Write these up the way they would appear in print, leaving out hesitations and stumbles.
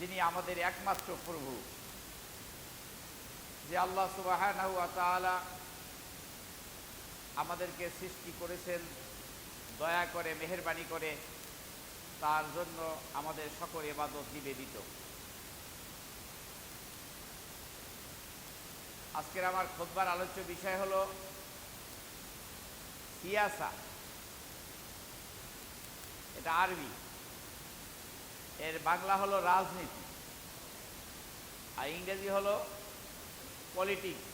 যিনি আমাদের একমাত্র প্রভু, যে আল্লাহ সুবহানাহু ওয়া তাআলা আমাদেরকে সৃষ্টি করেছেন দয়া করে, মেহেরবানি করে, তার জন্য আমাদের সকল ইবাদত নিবেদিত। আজকের আমার খুতবার আলোচ্য বিষয় হলো সিয়াসা। এটা আরবি, এর বাংলা হলো রাজনীতি, আর ইংরেজি হলো পলিটিক্স।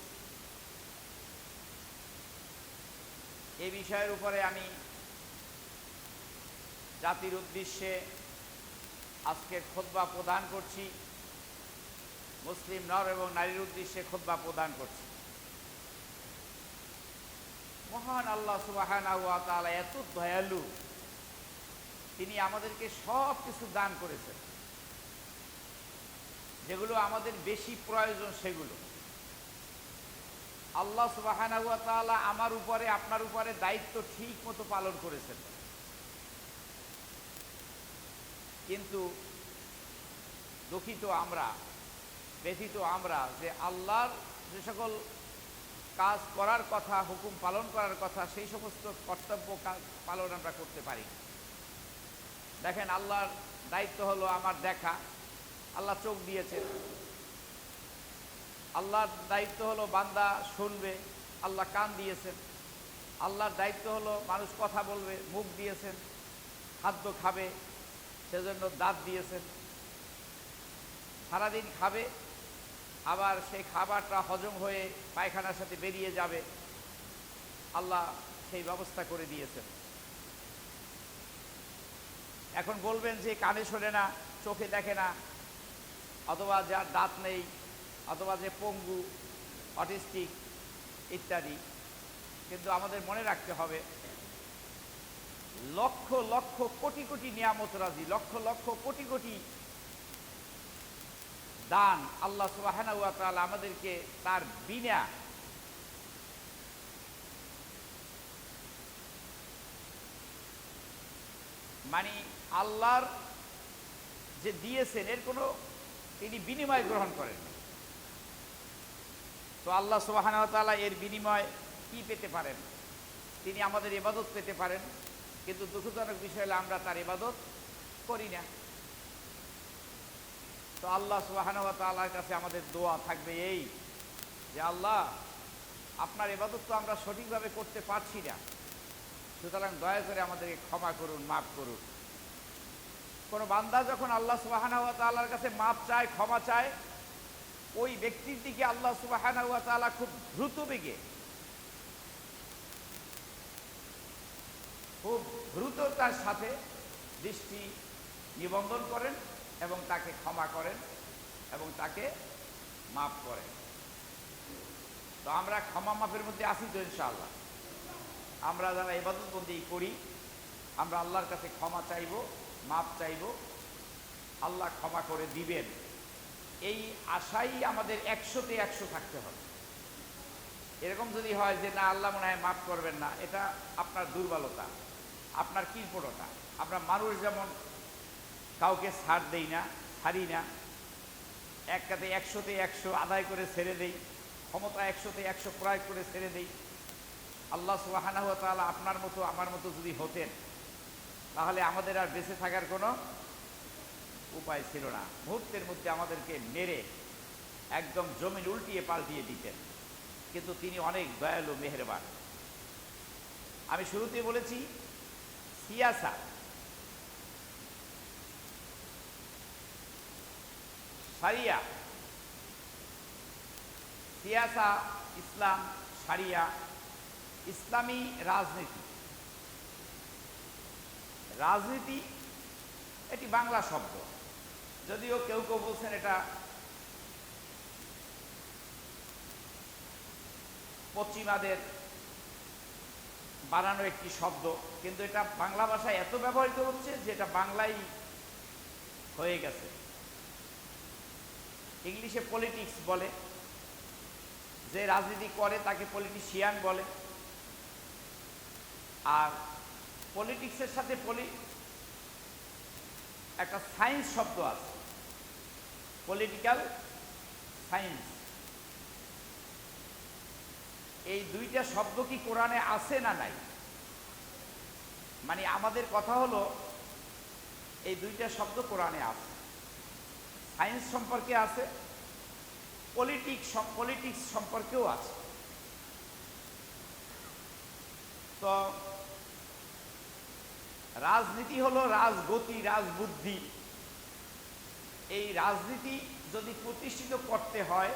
এই বিষয়ের উপরে আমি জাতির উদ্দেশ্যে আজকের খুতবা প্রদান করছি, মুসলিম নর এবং নারীর উদ্দেশ্যে খুতবা প্রদান করছি। মহান আল্লাহ সুবহানাহু ওয়া তাআলা এত দয়ালু, তিনি আমাদেরকে সব কিছু দান করেছেন, যেগুলো আমাদের বেশি প্রয়োজন সেগুলো। আল্লাহ সুবহানাহু ওয়া তাআলা আমার উপরে, আপনার উপরে দায়িত্ব ঠিক মতো পালন করেছেন, কিন্তু দুঃখিত আমরা, ব্যথিত আমরা যে আল্লাহর যে সকল কাজ করার কথা, হুকুম পালন করার কথা, সেই সমস্ত কর্তব্য পালন আমরা করতে পারি। দেখেন, আল্লাহর দায়িত্ব হলো আমার দেখা, আল্লাহ চোখ দিয়েছেন। আল্লাহর দায়িত্ব হলো বান্দা শুনবে, আল্লাহ কান দিয়েছেন। আল্লাহর দায়িত্ব হলো মানুষ কথা বলবে, মুখ দিয়েছেন। খাদ্য খাবে, সেজন্য দাঁত দিয়েছেন। সারাদিন খাবে, আবার সেই খাবারটা হজম হয়ে পায়খানার সাথে বেরিয়ে যাবে, আল্লাহ সেই ব্যবস্থা করে দিয়েছেন। এখন বলবেন যে কানে শোনে না, চোখে দেখে না, অথবা যার দাঁত নেই, অথবা যে পঙ্গু, অটিস্টিক ইত্যাদি। কিন্তু আমাদের মনে রাখতে হবে, লক্ষ লক্ষ কোটি কোটি নিয়ামত রাজি, লক্ষ লক্ষ কোটি কোটি দান আল্লাহ সুবহানাহু ওয়া তাআলা আমাদেরকে তার বিনা মানে আল্লাহর যে দিয়েছেন এর কোনো তিনি বিনিময় গ্রহণ করেন। তো আল্লাহ সুবহানাহু ওয়া তাআলা এর বিনিময় কি পেতে পারেন? তিনি আমাদের ইবাদত পেতে পারেন, কিন্তু দুঃখজনক বিষয় হলো আমরা তার ইবাদত করি না। তো আল্লাহ সুবহানাহু ওয়া তাআলার কাছে আমাদের দোয়া থাকবে এই, যে আল্লাহ, আপনার ইবাদত তো আমরা সঠিকভাবে করতে পারছি না, সুতরাং দয়া করে আমাদেরকে ক্ষমা করুন, মাফ করুন। কোনো বান্দা যখন আল্লাহ সুবহানাহু ওয়া তাআলার কাছে মাফ চায়, ক্ষমা চায়, ওই ব্যক্তির দিকে আল্লাহ সুবহানাহু ওয়া তাআলা খুব দ্রুত বেগে, খুব দ্রুততার সাথে দৃষ্টি নিবন্ধন করেন এবং তাকে ক্ষমা করেন এবং তাকে মাফ করেন। তো আমরা ক্ষমা মাফের মধ্যে আসি তো ইনশাআল্লাহ। আমরা যারা ইবাদতবন্দি করি, আমরা আল্লাহর কাছে ক্ষমা চাইব, মাফ চাইব, আল্লাহ ক্ষমা করে দিবেন, এই আশাই আমাদের 100তে 100 থাকতে হবে। এরকম যদি হয় যে না, আল্লাহ মনে হয় মাফ করবেন না, এটা আপনার দুর্বলতা, আপনার কৃপণতা। আমরা মানুষ যেমন কাউকে ছাড় দেই না, ছাড়ি না, এক কাতে 100তে 100 আদায় করে ছেড়ে দেই, ক্ষমতা 100তে 100 প্রয়োগ করে ছেড়ে দেই। আল্লাহ সুবহানাহু ওয়া তাআলা আপনার মতো আমার মতো যদি হতেন, তাহলে আমাদের আর বেঁচে থাকার কোনো উপায় ছিল না। মুহূর্তের মধ্যে আমাদেরকে মেরে একদম জমিন উল্টিয়ে পাল্টিয়ে দিতেন, কিন্তু তিনি অনেক দয়ালু, মেহেরবান। আমি শুরুতে বলেছি সিয়াসা, শারিয়া। সিয়াসা ইসলাম, শারিয়া ইসলামী রাজনীতি। রাজনীতি এটি বাংলা শব্দ, যদিও কেউ কেউ বলছেন এটা পশ্চিমাদের বানানো একটি শব্দ, কিন্তু এটা বাংলা ভাষায় এত ব্যবহৃত হচ্ছে যে এটা বাংলাই হয়ে গেছে। ইংলিশে পলিটিক্স বলে, যে রাজনীতি করে তাকে পলিটিশিয়ান বলে। আর পলিটিক্সের সাথে একটা সায়েন্স শব্দ আছে, পলিটিক্যাল সায়েন্স। এই দুইটা শব্দ কি কোরআনে আছে না নাই? মানে আমাদের কথা হলো এই দুইটা শব্দ কোরআনে আছে, সায়েন্স সম্পর্কে আছে, পলিটিক্স সম্পর্কেও আছে। তো রাজনীতি হলো রাজগতি, রাজবুদ্ধি। এই রাজনীতি যদি প্রতিষ্ঠিত করতে হয়,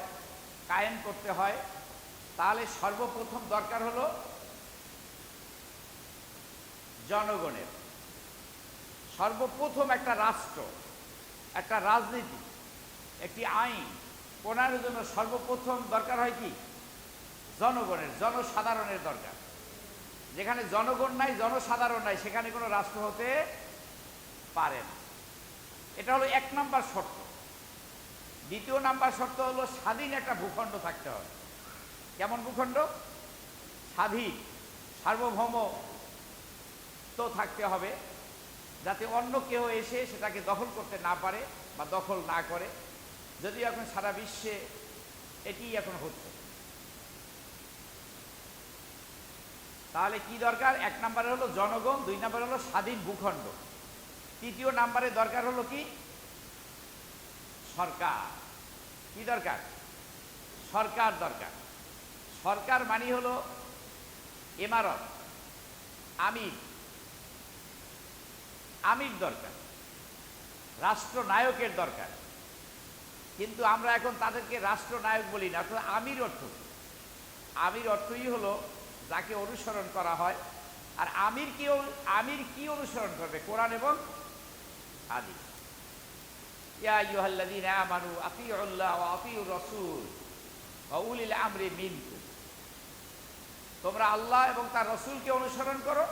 কায়েম করতে হয়, তাহলে সর্বপ্রথম দরকার হলো জনগণের। সর্বপ্রথম একটা রাষ্ট্র, একটা রাজনীতি, একটি আইন প্রণয়নের জন্য সর্বপ্রথম দরকার হয় কি? জনগণের, জনসাধারণের দরকার। যেখানে জনগণ নাই, জনসাধারণ নাই, সেখানে কোনো রাষ্ট্র হতে পারে না। এটা হলো 1 নাম্বার শর্ত। 2 নাম্বার শর্ত হলো স্বাধীন একটা ভূখণ্ড থাকতে হবে। কেমন ভূখণ্ড? স্বাধীন, সার্বভৌম তো থাকতে হবে, যাতে অন্য কেউ এসে সেটাকে দখল করতে না পারে বা দখল না করে। যদিও এখন সারা বিশ্বে এটি এখন হচ্ছে। তাহলে কি দরকার? 1 নম্বরে হলো জনগণ, 2 নম্বরে হলো স্বাধীন ভূখণ্ড, 3 নম্বরে দরকার হলো কি? সরকার। কি দরকার? সরকার দরকার। সরকার মানে হলো ইমারত, আমির, আমির দরকার, রাষ্ট্রনায়কের দরকার। কিন্তু আমরা এখন তাদেরকে রাষ্ট্রনায়ক বলি না। আসলে আমির অর্থ, আমির অর্থই হলো যাকে অনুসরণ করা হয়। আর আমির কি অনুসরণ করবে? কোরআন এবং হাদিস। ইয়া আইয়ুহাল্লাযীনা আমানু আতিউল্লাহ ওয়া আতিউর রাসূল ওয়া উলিল আমরি মিনকুম। তোমরা আল্লাহ এবং তার রাসূলকে অনুসরণ করো,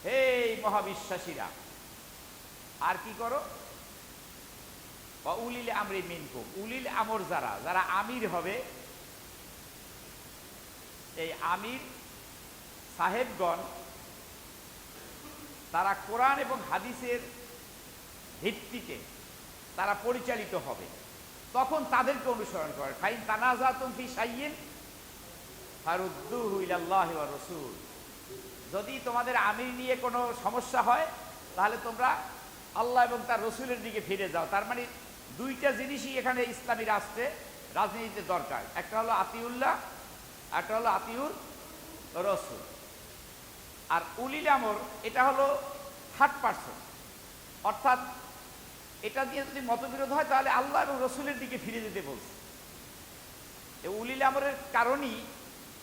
হে মহাবিশ্বাসীরা। আর কি করো? ওয়া উলিল আমরি মিনকুম। উলিল আমর যারা, যারা আমির হবে, এই আমির সাহেবগণ তারা কোরআন এবং হাদিসের ভিত্তিতে তারা পরিচালিত হবে। তখন তাদেরকে অনুসরণ করে। ফাইন তানাজাতুম ফি শাইইন ফারুদ্দুহু ইলাল্লাহি ওয়া রাসূল। যদি তোমাদের আমির নিয়ে কোনো সমস্যা হয়, তাহলে তোমরা আল্লাহ এবং তার রসুলের দিকে ফিরে যাও। তার মানে 2টা জিনিসই এখানে ইসলামী রাষ্ট্রে, রাজনীতিতে দরকার। একটা হলো আতিউল্লাহ, একটা হলো আতিউর রসুল। আর উলিল আমর এটা হলো 3rd পারসন, অর্থাৎ এটা দিয়ে যদি মতবিরোধ হয় তাহলে আল্লাহ এবং রসুলের দিকে ফিরে যেতে বলছে। এই উলিল আমরের কারণেই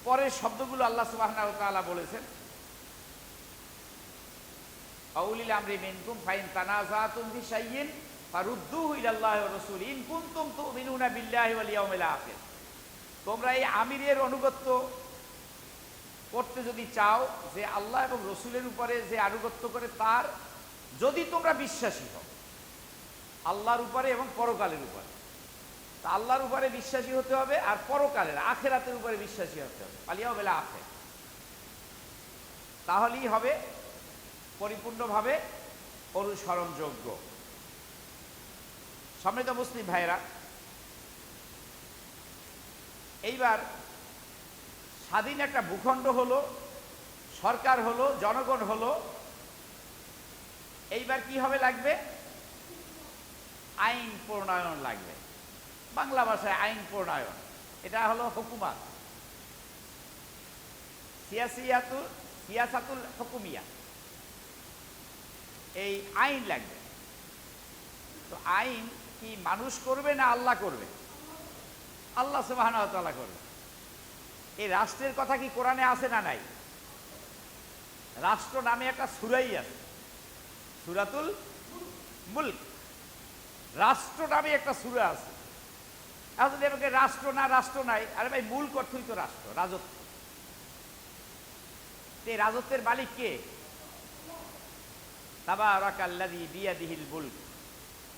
পরের শব্দগুলো আল্লাহ সুবহানাহু ওয়া তাআলা বলেছেন, উলিল আমরি মিনকুম ফাইন তানাজাতুম ফি শাইইন ফারুদ্দুহু ইলাল্লাহি ওয়া রাসূল ইন কুনতুম তুমিনুনা বিল্লাহি ওয়াল ইয়াউমিল আখির। তোমরা এই আমিরের আনুগত্য করতে যদি চাও, যে আল্লাহ এবং রসুলের উপরে যে আনুগত্য করে তার, যদি তোমরা বিশ্বাসী হও আল্লাহর উপরে এবং পরকালের উপরে, তা আল্লাহর উপরে বিশ্বাসী হতে হবে, আর পরকালের আখিরাতের উপরে বিশ্বাসী হতে হবে, আল ইয়াউমিল আখির। তাহলেই হবে পরিপূর্ণভাবে অনুসরণযোগ্য। সম্মানিত মুসলিম ভাইরা, এইবার স্বাধীন একটা ভূখণ্ড হলো, সরকার হলো, জনগণ হলো। এইবার কি হবে? লাগবে আইন প্রণয়ন লাগবে। বাংলা ভাষায় আইন প্রণয়ন, এটা হলো হুকুমাত, সিয়াসাতুল হুকুমিয়া। এই আইন লাগবে। তো আইন কি মানুষ করবে না আল্লাহ করবে? আল্লাহ সুবহানাহু ওয়া তাআলা করবে। এই রাষ্ট্রের কথা কি কোরআনে আছে না নাই? রাষ্ট্র নামে একটা সূরাই আছে, সূরাতুল মুলক। রাষ্ট্র নামে একটা সূরা আছে। আসলে এটাকে রাষ্ট্র না, রাষ্ট্র নাই। আরে ভাই, মুলক অর্থই তো রাষ্ট্র, রাজত্ব। এই রাজত্বের মালিক কে? তাবারাকাল্লাযী বিয়াদিহিল মুলক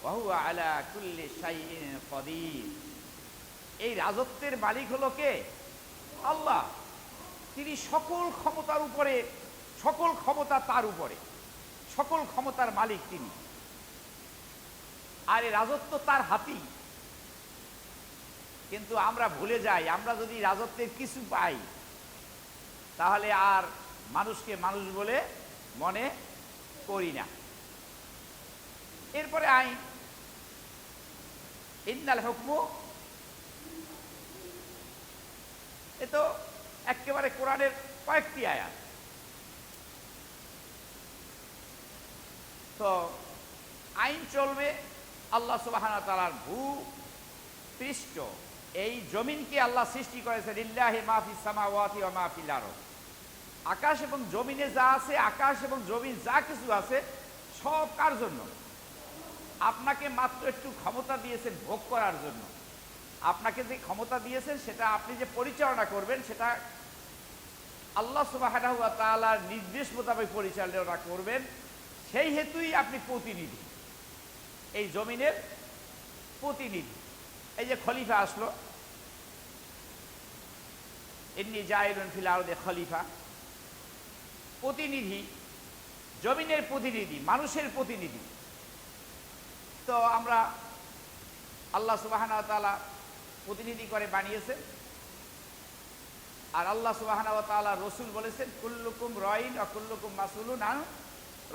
ওয়া হুয়া আলা কুল্লি শাইইন কাদির। এই রাজত্বের মালিক হলো কে? আল্লাহ। তিনি সকল ক্ষমতার উপরে, সকল ক্ষমতা তার উপরে, সকল ক্ষমতার মালিক তিনি। আর এই রাজত্ব তার হাতেই। কিন্তু আমরা ভুলে যাই, আমরা যদি রাজত্বের কিছু পাই তাহলে আর মানুষকে মানুষ বলে মনে করি না। এরপরে আইন, ইন্নাল হুকমু, এ তো একেবারে কোরআনের কয়েকটি আয়াত। তো আইন চলবে আল্লাহ সুবহানাহু ওয়া তাআলার ভূপৃষ্ঠ, এই জমিনকে আল্লাহ সৃষ্টি করেছেন। লিল্লাহি মা ফিস সামাওয়াতি ওয়া মা ফিল আরদ, আকাশ এবং জমিনে যা আছে, আকাশ এবং জমিন যা কিছু আছে সব কার জন্য? আপনাকে মাত্র একটু ক্ষমতা দিয়েছেন ভোগ করার জন্য। আপনাকে যে ক্ষমতা দিয়েছেন সেটা আপনি যে পরিচালনা করবেন সেটা আল্লাহ সুবহানাহু ওয়া তাআলার নির্দেশ মোতাবেক পরিচালনা করবেন। সেই হেতুই আপনি প্রতিনিধি, এই জমিনের প্রতিনিধি। এই যে খলিফা আসলো, ইন্নী জাইলুন ফিল আরদি খলিফা, প্রতিনিধি, জমিনের প্রতিনিধি, মানুষের প্রতিনিধি। তো আমরা আল্লাহ সুবহানাহু ওয়া তাআলা প্রতিনিধি করে বানিয়েছেন। আর আল্লাহ সুবহানাহু ওয়া তাআলা রসুল বলেছেন কুল্লুকুম রাইন ওয়া কুল্লুকুম মাসউলুন আন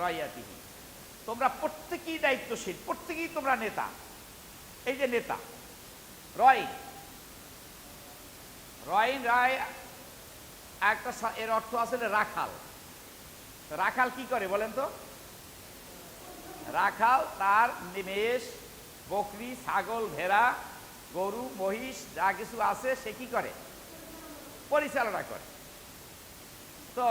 রাইয়াতিহি, তোমরা প্রত্যেকেই দায়িত্বশীল, প্রত্যেকেই তোমরা নেতা। এই যে নেতা, রাইন, রাইন রায় একটা, এর অর্থ আসলে রাখাল। রাখাল কি করে বলেন তো? রাখাল তার মেষ, বকরি, ছাগল, ভেড়া, গরু, মহিষ যা কিছু আছে সে কি করে? পরিচালনা করে। তো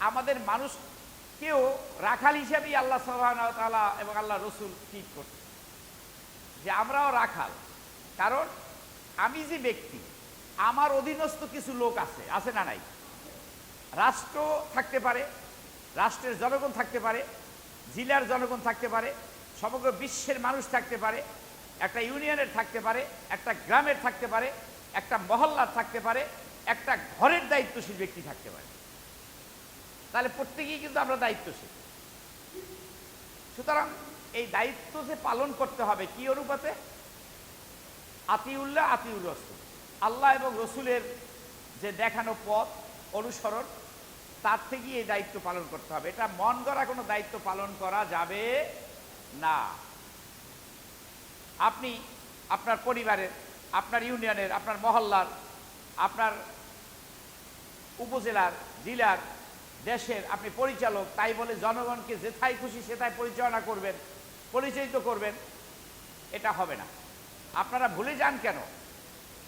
আমাদের মানুষকেও রাখাল হিসেবেই আল্লাহ সুবহানাহু ওয়া তাআলা এবং আল্লাহ রসুল ঠিক করছে যে আমরাও রাখাল। কারণ আমি যে ব্যক্তি, আমার অধীনস্থ কিছু লোক আছে, আছে না নাই? রাষ্ট্র থাকতে পারে, রাষ্ট্রের জনগণ থাকতে পারে, জেলার জনগণ থাকতে পারে, সমগ্র বিশ্বের মানুষ থাকতে পারে, একটা ইউনিয়নের থাকতে পারে, একটা গ্রামের থাকতে পারে, একটা মহল্লার থাকতে পারে, একটা ঘরের দায়িত্বশীল ব্যক্তি থাকতে পারে। তাহলে প্রত্যেকেই কিন্তু আমরা দায়িত্বশীল। সুতরাং এই দায়িত্ব যে পালন করতে হবে কি অনুপাতে? আতিউল্লাহ আতিউর রসুল, আল্লাহ এবং রসুলের যে দেখানো পথ অনুসরণ, তার থেকে এই দায়িত্ব পালন করতে হবে। এটা মন গড়া কোনো দায়িত্ব পালন করা যাবে না। আপনি আপনার পরিবারের, আপনার ইউনিয়নের, আপনার মহল্লার, আপনার উপজেলার, জেলার, দেশের আপনি পরিচালক, তাই বলে জনগণকে যেথায় খুশি সেথায় পরিচালনা করবেন, পরিচালিত করবেন, এটা হবে না। আপনারা ভুলে যান কেন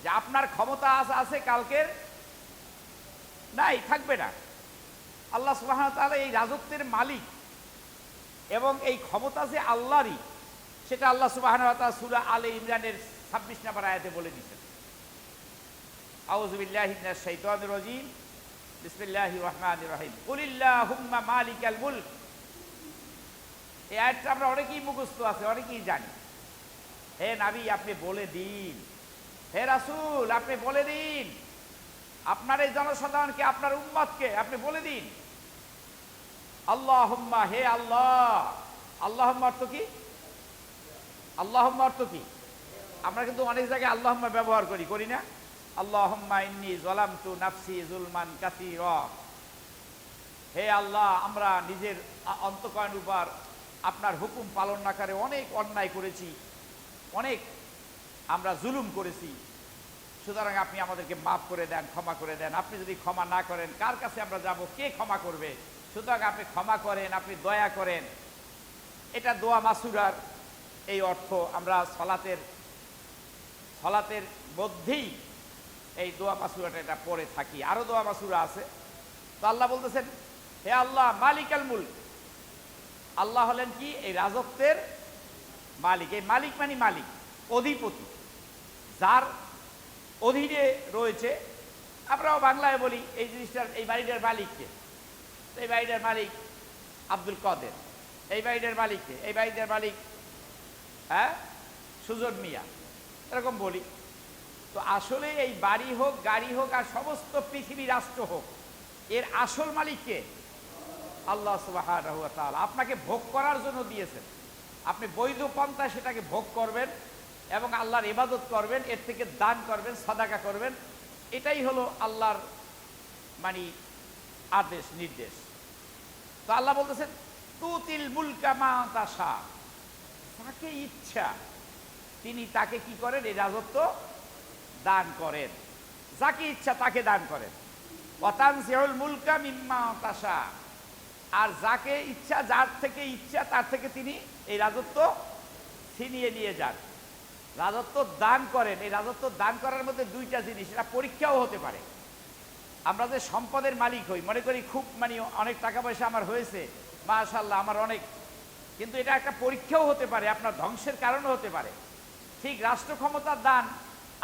যে আপনার ক্ষমতা আছে, কালকের নাই, থাকবে না। আল্লাহ সুবহানাহু ওয়া তাআলা এই রাজত্বের মালিক এবং এই ক্ষমতা যে আল্লাহরই, সেটা আল্লাহ সুবহানাহু ওয়া তাআলা সূরা আলে ইমরানের 26 নম্বর আয়াতে বলে দিয়েছেন। আউযু বিল্লাহি মিনাশ শাইতানির রাজীম, বিসমিল্লাহির রহমানির রহিম, কুলিল্লাহুম্মা মালিকাল মুলক। এই আয়াতটা আমরা অনেকেই মুখস্থ আছে, অনেকেই জানি। হে নবী আপনি বলে দিন, হে রাসূল আপনি বলে দিন, আপনার এই জনসাধারণকে, আপনার উম্মতকে আপনি বলে দিন, আল্লাহুম্মা, হে আল্লাহ। আল্লাহুম্মা অর্থ কি? আল্লাহুম্মা অর্থ কি? আমরা কিন্তু অনেক জায়গায় আল্লাহুম্মা ব্যবহার করি না? আল্লাহুম্মা ইন্নী যালামতু নাফসি যুলমান কাসীরা, হে আল্লাহ আমরা নিজের অন্তঃকরণের উপর আপনার হুকুম পালন না করে অনেক অন্যায় করেছি, অনেক আমরা জুলুম করেছি, সুতরাং আপনি আমাদেরকে মাফ করে দেন, ক্ষমা করে দেন। আপনি যদি ক্ষমা না করেন কার কাছে আমরা যাব? কে ক্ষমা করবে? সুতরাং আপনি ক্ষমা করেন, আপনি দয়া করেন। এটা দোয়া মাসুরার এই অর্থ। আমরা সলাতের মধ্যেই এই দোয়া মাসুরাটা এটা পড়ে থাকি। আরো দোয়া মাসুরা আছে। তো আল্লাহ বলতেছেন, হে আল্লাহ মালিকাল মুলক, আল্লাহ হলেন কি? এই রাজত্বের মালিক। এই মালিক মানে মালিক, অধিপতি, যার অধীনে রয়েছে। আমরাও বাংলায় বলি এই জিনিসটার, এই বাড়িটার মালিককে, এই বাড়িটার মালিক আব্দুল কাদের, এই বাড়িটার মালিককে, এই বাড়িটার মালিক সুজন মিয়া, এরকম বলি। তো আসলে এই বাড়ি হোক, গাড়ি হোক, আর সমস্ত পৃথিবী রাষ্ট্র হোক, এর আসল মালিককে আল্লাহ সুবহানাহু ওয়া তাআলা। আপনাকে ভোগ করার জন্য দিয়েছেন, আপনি বৈধ পন্থায় সেটাকে ভোগ করবেন, এবং আল্লাহর ইবাদত করবেন, এর থেকে দান করবেন, সাদাকা করবেন। এটাই হলো আল্লাহর মানে আদেশ, নির্দেশ। তো আল্লাহ বলতেছেন তুতিল মুলকা মা তাশা, তাকে ইচ্ছা তিনি তাকে কি করেন, এই রাজত্ব দান করেন, যাকে ইচ্ছা তাকে দান করেন। ওয়াতানজিউল মুলকা মিম্মা তাশা, আর যাকে ইচ্ছা, যার থেকে ইচ্ছা তার থেকে তিনি এই রাজত্ব ছিনিয়ে নিয়ে যান, রাজত্ব দান করেন। এই রাজত্ব দান করার মধ্যে দুইটা জিনিস, এটা পরীক্ষাও হতে পারে। আমরা যে সম্পদের মালিক হই, মনে করি খুব মানে অনেক টাকা পয়সা আমার হয়েছে, মাশাআল্লাহ আমার অনেক, কিন্তু এটা একটা পরীক্ষাও হতে পারে, আপনার ধ্বংসের কারণও হতে পারে। ঠিক রাষ্ট্র ক্ষমতার দান,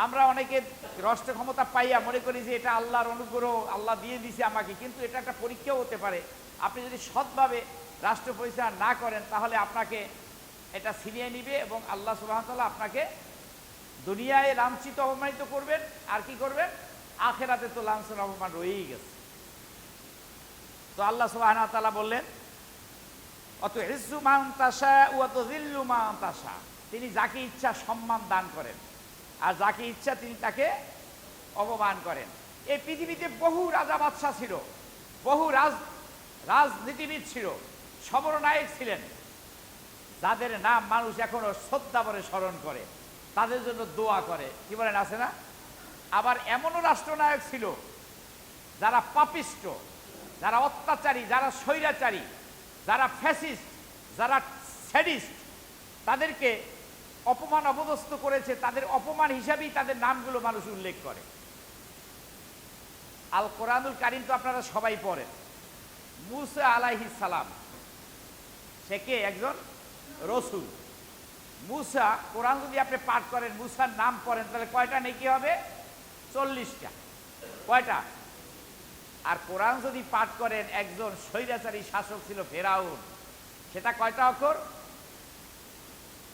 আমরা অনেকে রাষ্ট্র ক্ষমতা পাইয়া মনে করি যে এটা আল্লাহর অনুগ্রহ, আল্লাহ দিয়ে দিছে আমাকে, কিন্তু এটা একটা পরীক্ষাও হতে পারে। আপনি যদি সৎভাবে রাষ্ট্র পরিচালনা না করেন তাহলে আপনাকে এটা ছিনিয়ে নিবে এবং আল্লাহ সুবহানাহু ওয়া তাআলা আপনাকে দুনিয়ায় লাঞ্ছিত অপমানিত করবেন, আর কি করবেন, আখেরাতে তো লাঞ্ছনা অপমান রয়েই গেছে। তো আল্লাহ সুবহানাহু ওয়া তাআলা বললেন অতুইজ্জু মান তাশা ওয়া তুযিল্লু মান তাশা, তিনি যাকে ইচ্ছা সম্মান দান করেন আর যাকে ইচ্ছা তিনি তাকে অপমান করেন। এই পৃথিবীতে বহু রাজা বাদশাহ ছিল, বহু রাজনীতিবিদ ছিল, সমরনায়ক ছিলেন, যাদের নাম মানুষ এখনো শ্রদ্ধা ভরে স্মরণ করে, তাদের জন্য দোয়া করে, কি বলেন, আছে না? আবার এমনও রাষ্ট্রনায়ক ছিল যারা পাপিষ্ট, যারা অত্যাচারী, যারা স্বৈরাচারী, যারা ফ্যাসিস্ট, যারা স্যাডিস্ট, তাদেরকে অপমান অপদস্থ করেছে, তাদের অপমান হিসাবেই তাদের নামগুলো মানুষ উল্লেখ করে। আল কোরআনুল কারীম তো আপনারা সবাই পড়েন। মুসা আলাইহিস সালাম, সে কে? একজন রসুল। মুসা, কোরআন যদি আপনি পাঠ করেন, মুসার নাম পড়েন, তাহলে কয়টা নেকি হবে? 40টা। কয়টা? আর কোরআন যদি পাঠ করেন, একজন স্বৈরাচারী শাসক ছিল ফেরাউন, সেটা কয়টা অক্ষর?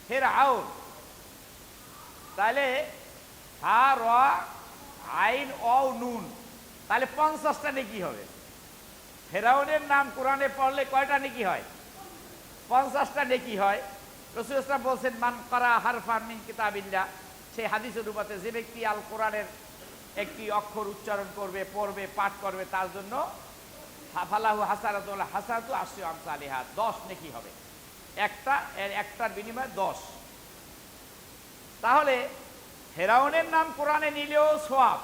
ফেরাউন। তাহলে হা র আইন অ নুন, তাহলে 50টা নেকি হবে। ফেরাউনের নাম কোরআনে পড়লে কয়টা নেকি হয়? 50টা নেকি হয়। রাসূল সাল্লাল্লাহু আলাইহি ওয়াসাল্লাম বলছেন মান ক্বারা হারফান মিন কিতাবিল্লাহ, সেই হাদিসের রূপতে যে ব্যক্তি আল কোরআনের একটি অক্ষর উচ্চারণ করবে, পড়বে, পাঠ করবে, তার জন্য ফালাহু হাসানাতুল হাসানাতু আশরি আমসালিহা, 10 নেকি হবে। একটার বিনিময়ে 10। তাহলে ফেরাউনের নাম কোরআনে নিলেও সওয়াব।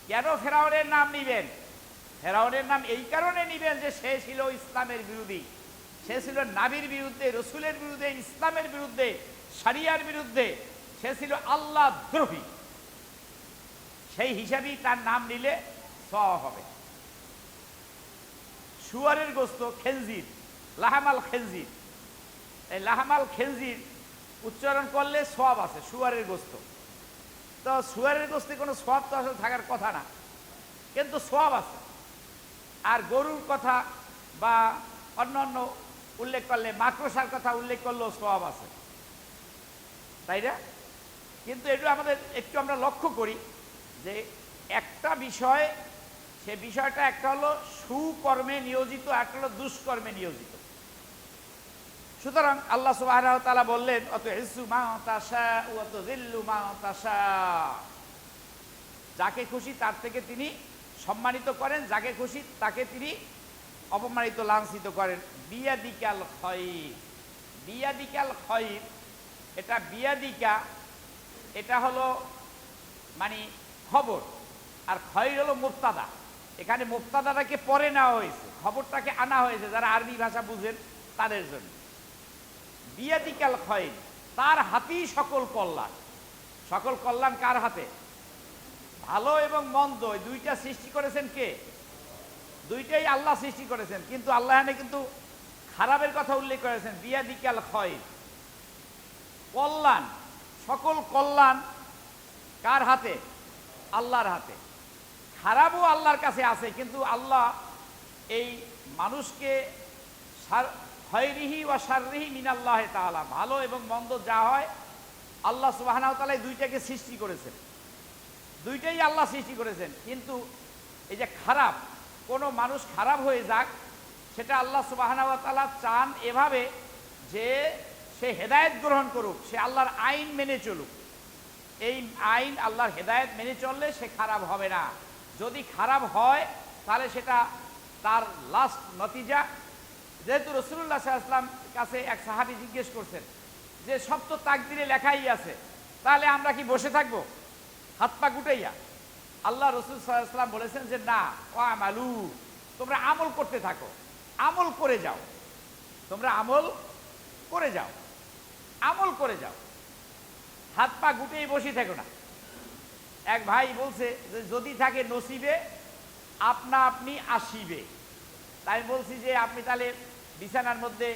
কেন ফেরাউনের নাম নিবেন? ফেরাউনের নাম এই কারণে নিবেন যে সে ছিল ইসলামের বিরোধী, সে ছিল নবীর বিরুদ্ধে, রসুলের বিরুদ্ধে, ইসলামের বিরুদ্ধে, শরিয়ার বিরুদ্ধে, সে ছিল আল্লাহ দ্রোহী। সেই হিসাবেই তার নাম নিলে সওয়াব হবে। শুয়ারের গোস্ত, খেনজির, লাহামাল খেনজির, এই লাহামাল খেনজির উচ্চারণ করলে সওয়াব আছে, শুয়ারের গোস্ত। তো শুয়ারের গোস্তে কোনো সওয়াব তো আসলে থাকার কথা না, কিন্তু সওয়াব আছে। আর গরুর কথা বা অন্যান্য উল্লেখ করলে, মাকড়সার কথা উল্লেখ করলেও সওয়াব আছে, তাই না? কিন্তু এটা আমাদের একটু আমরা লক্ষ্য করি যে একটা বিষয়, সে বিষয়টা একটা হলো সুকর্মে নিয়োজিত, একটা হলো দুষ্কর্মে নিয়োজিত। সুতরাং আল্লাহ সুবহানাহু ওয়া তাআলা বললেন অতুইজ্জু মা তাশা ওয়া তুযিল্লু মা তাশা, যাকে খুশি তার থেকে তিনি সম্মানিত করেন, যাকে খুশি তাকে তিনি অপমানিত, লাঞ্ছিত করেন। বিয়াদিকাল খায়র, বিয়াদিকাল খায়র, এটা বিয়াদিকা, এটা হলো মানে খবর, আর খায়র হলো মুবতাদা। এখানে মুবতাদাটাকে পরে নেওয়া হয়েছে, খবরটাকে আনা হয়েছে যারা আরবি ভাষা বুঝেন তাদের জন্য। বিয়াদিকাল খায়র, তার হাতেই সকল কল্যাণ। সকল কল্যাণ কার হাতে? ভালো এবং মন্দ দুইটা সৃষ্টি করেছেন কে? দুইটাই আল্লাহ সৃষ্টি করেছেন, কিন্তু আল্লাহ এখানে কিন্তু খারাপের কথা উল্লেখ করেছেন। বিয়াদিকাল খায়র, কল্যাণ, সকল কল্যাণ কার হাতে? আল্লাহর হাতে। খারাপও আল্লাহর কাছে আছে, কিন্তু আল্লাহ এই মানুষকে খায়রিহি ওয়া শাররিহি মিনাল্লাহি তাআলা, ভালো এবং মন্দ যা হয় আল্লাহ সুবহানাহু ওয়া তাআলা দুইটাকে সৃষ্টি করেছেন, দুইটাই আল্লাহ সৃষ্টি করেছেন। কিন্তু এই যে খারাপ, কোনো মানুষ খারাপ হয়ে যাক, সেটা আল্লাহ সুবহানাহু ওয়া তাআলা চান এভাবে যে সে হেদায়েত গ্রহণ করুক, সে আল্লাহর আইন মেনে চলুক। এই আইন আল্লাহর হেদায়েত মেনে চললে সে খারাপ হবে না। যদি খারাপ হয় তাহলে সেটা তার লাস্ট নতিজা। যেহেতু রাসূলুল্লাহ সাল্লাল্লাহু আলাইহি ওয়াসাল্লাম কাছে এক সাহাবী জিজ্ঞেস করছেন যে সব তো তাকদীরে লেখাই আছে, তাহলে আমরা কি বসে থাকবো হাত পা গুটাইয়া? আল্লাহ রাসূল সাল্লাল্লাহু আলাইহি ওয়াসাল্লাম বলেছেন যে না, ওয়ামালু, তোমরা আমল করতে থাকো, আমল করে যাও, তোমরা আমল করে যাও, আমল করে যাও, হাত পা গুটিয়ে বসে থাকো না। এক ভাই বলছে যে যদি থাকে নসিবে আপনা আপনি আসিবে। তাই বলছি যে আপনি তাহলে বিছানার মধ্যে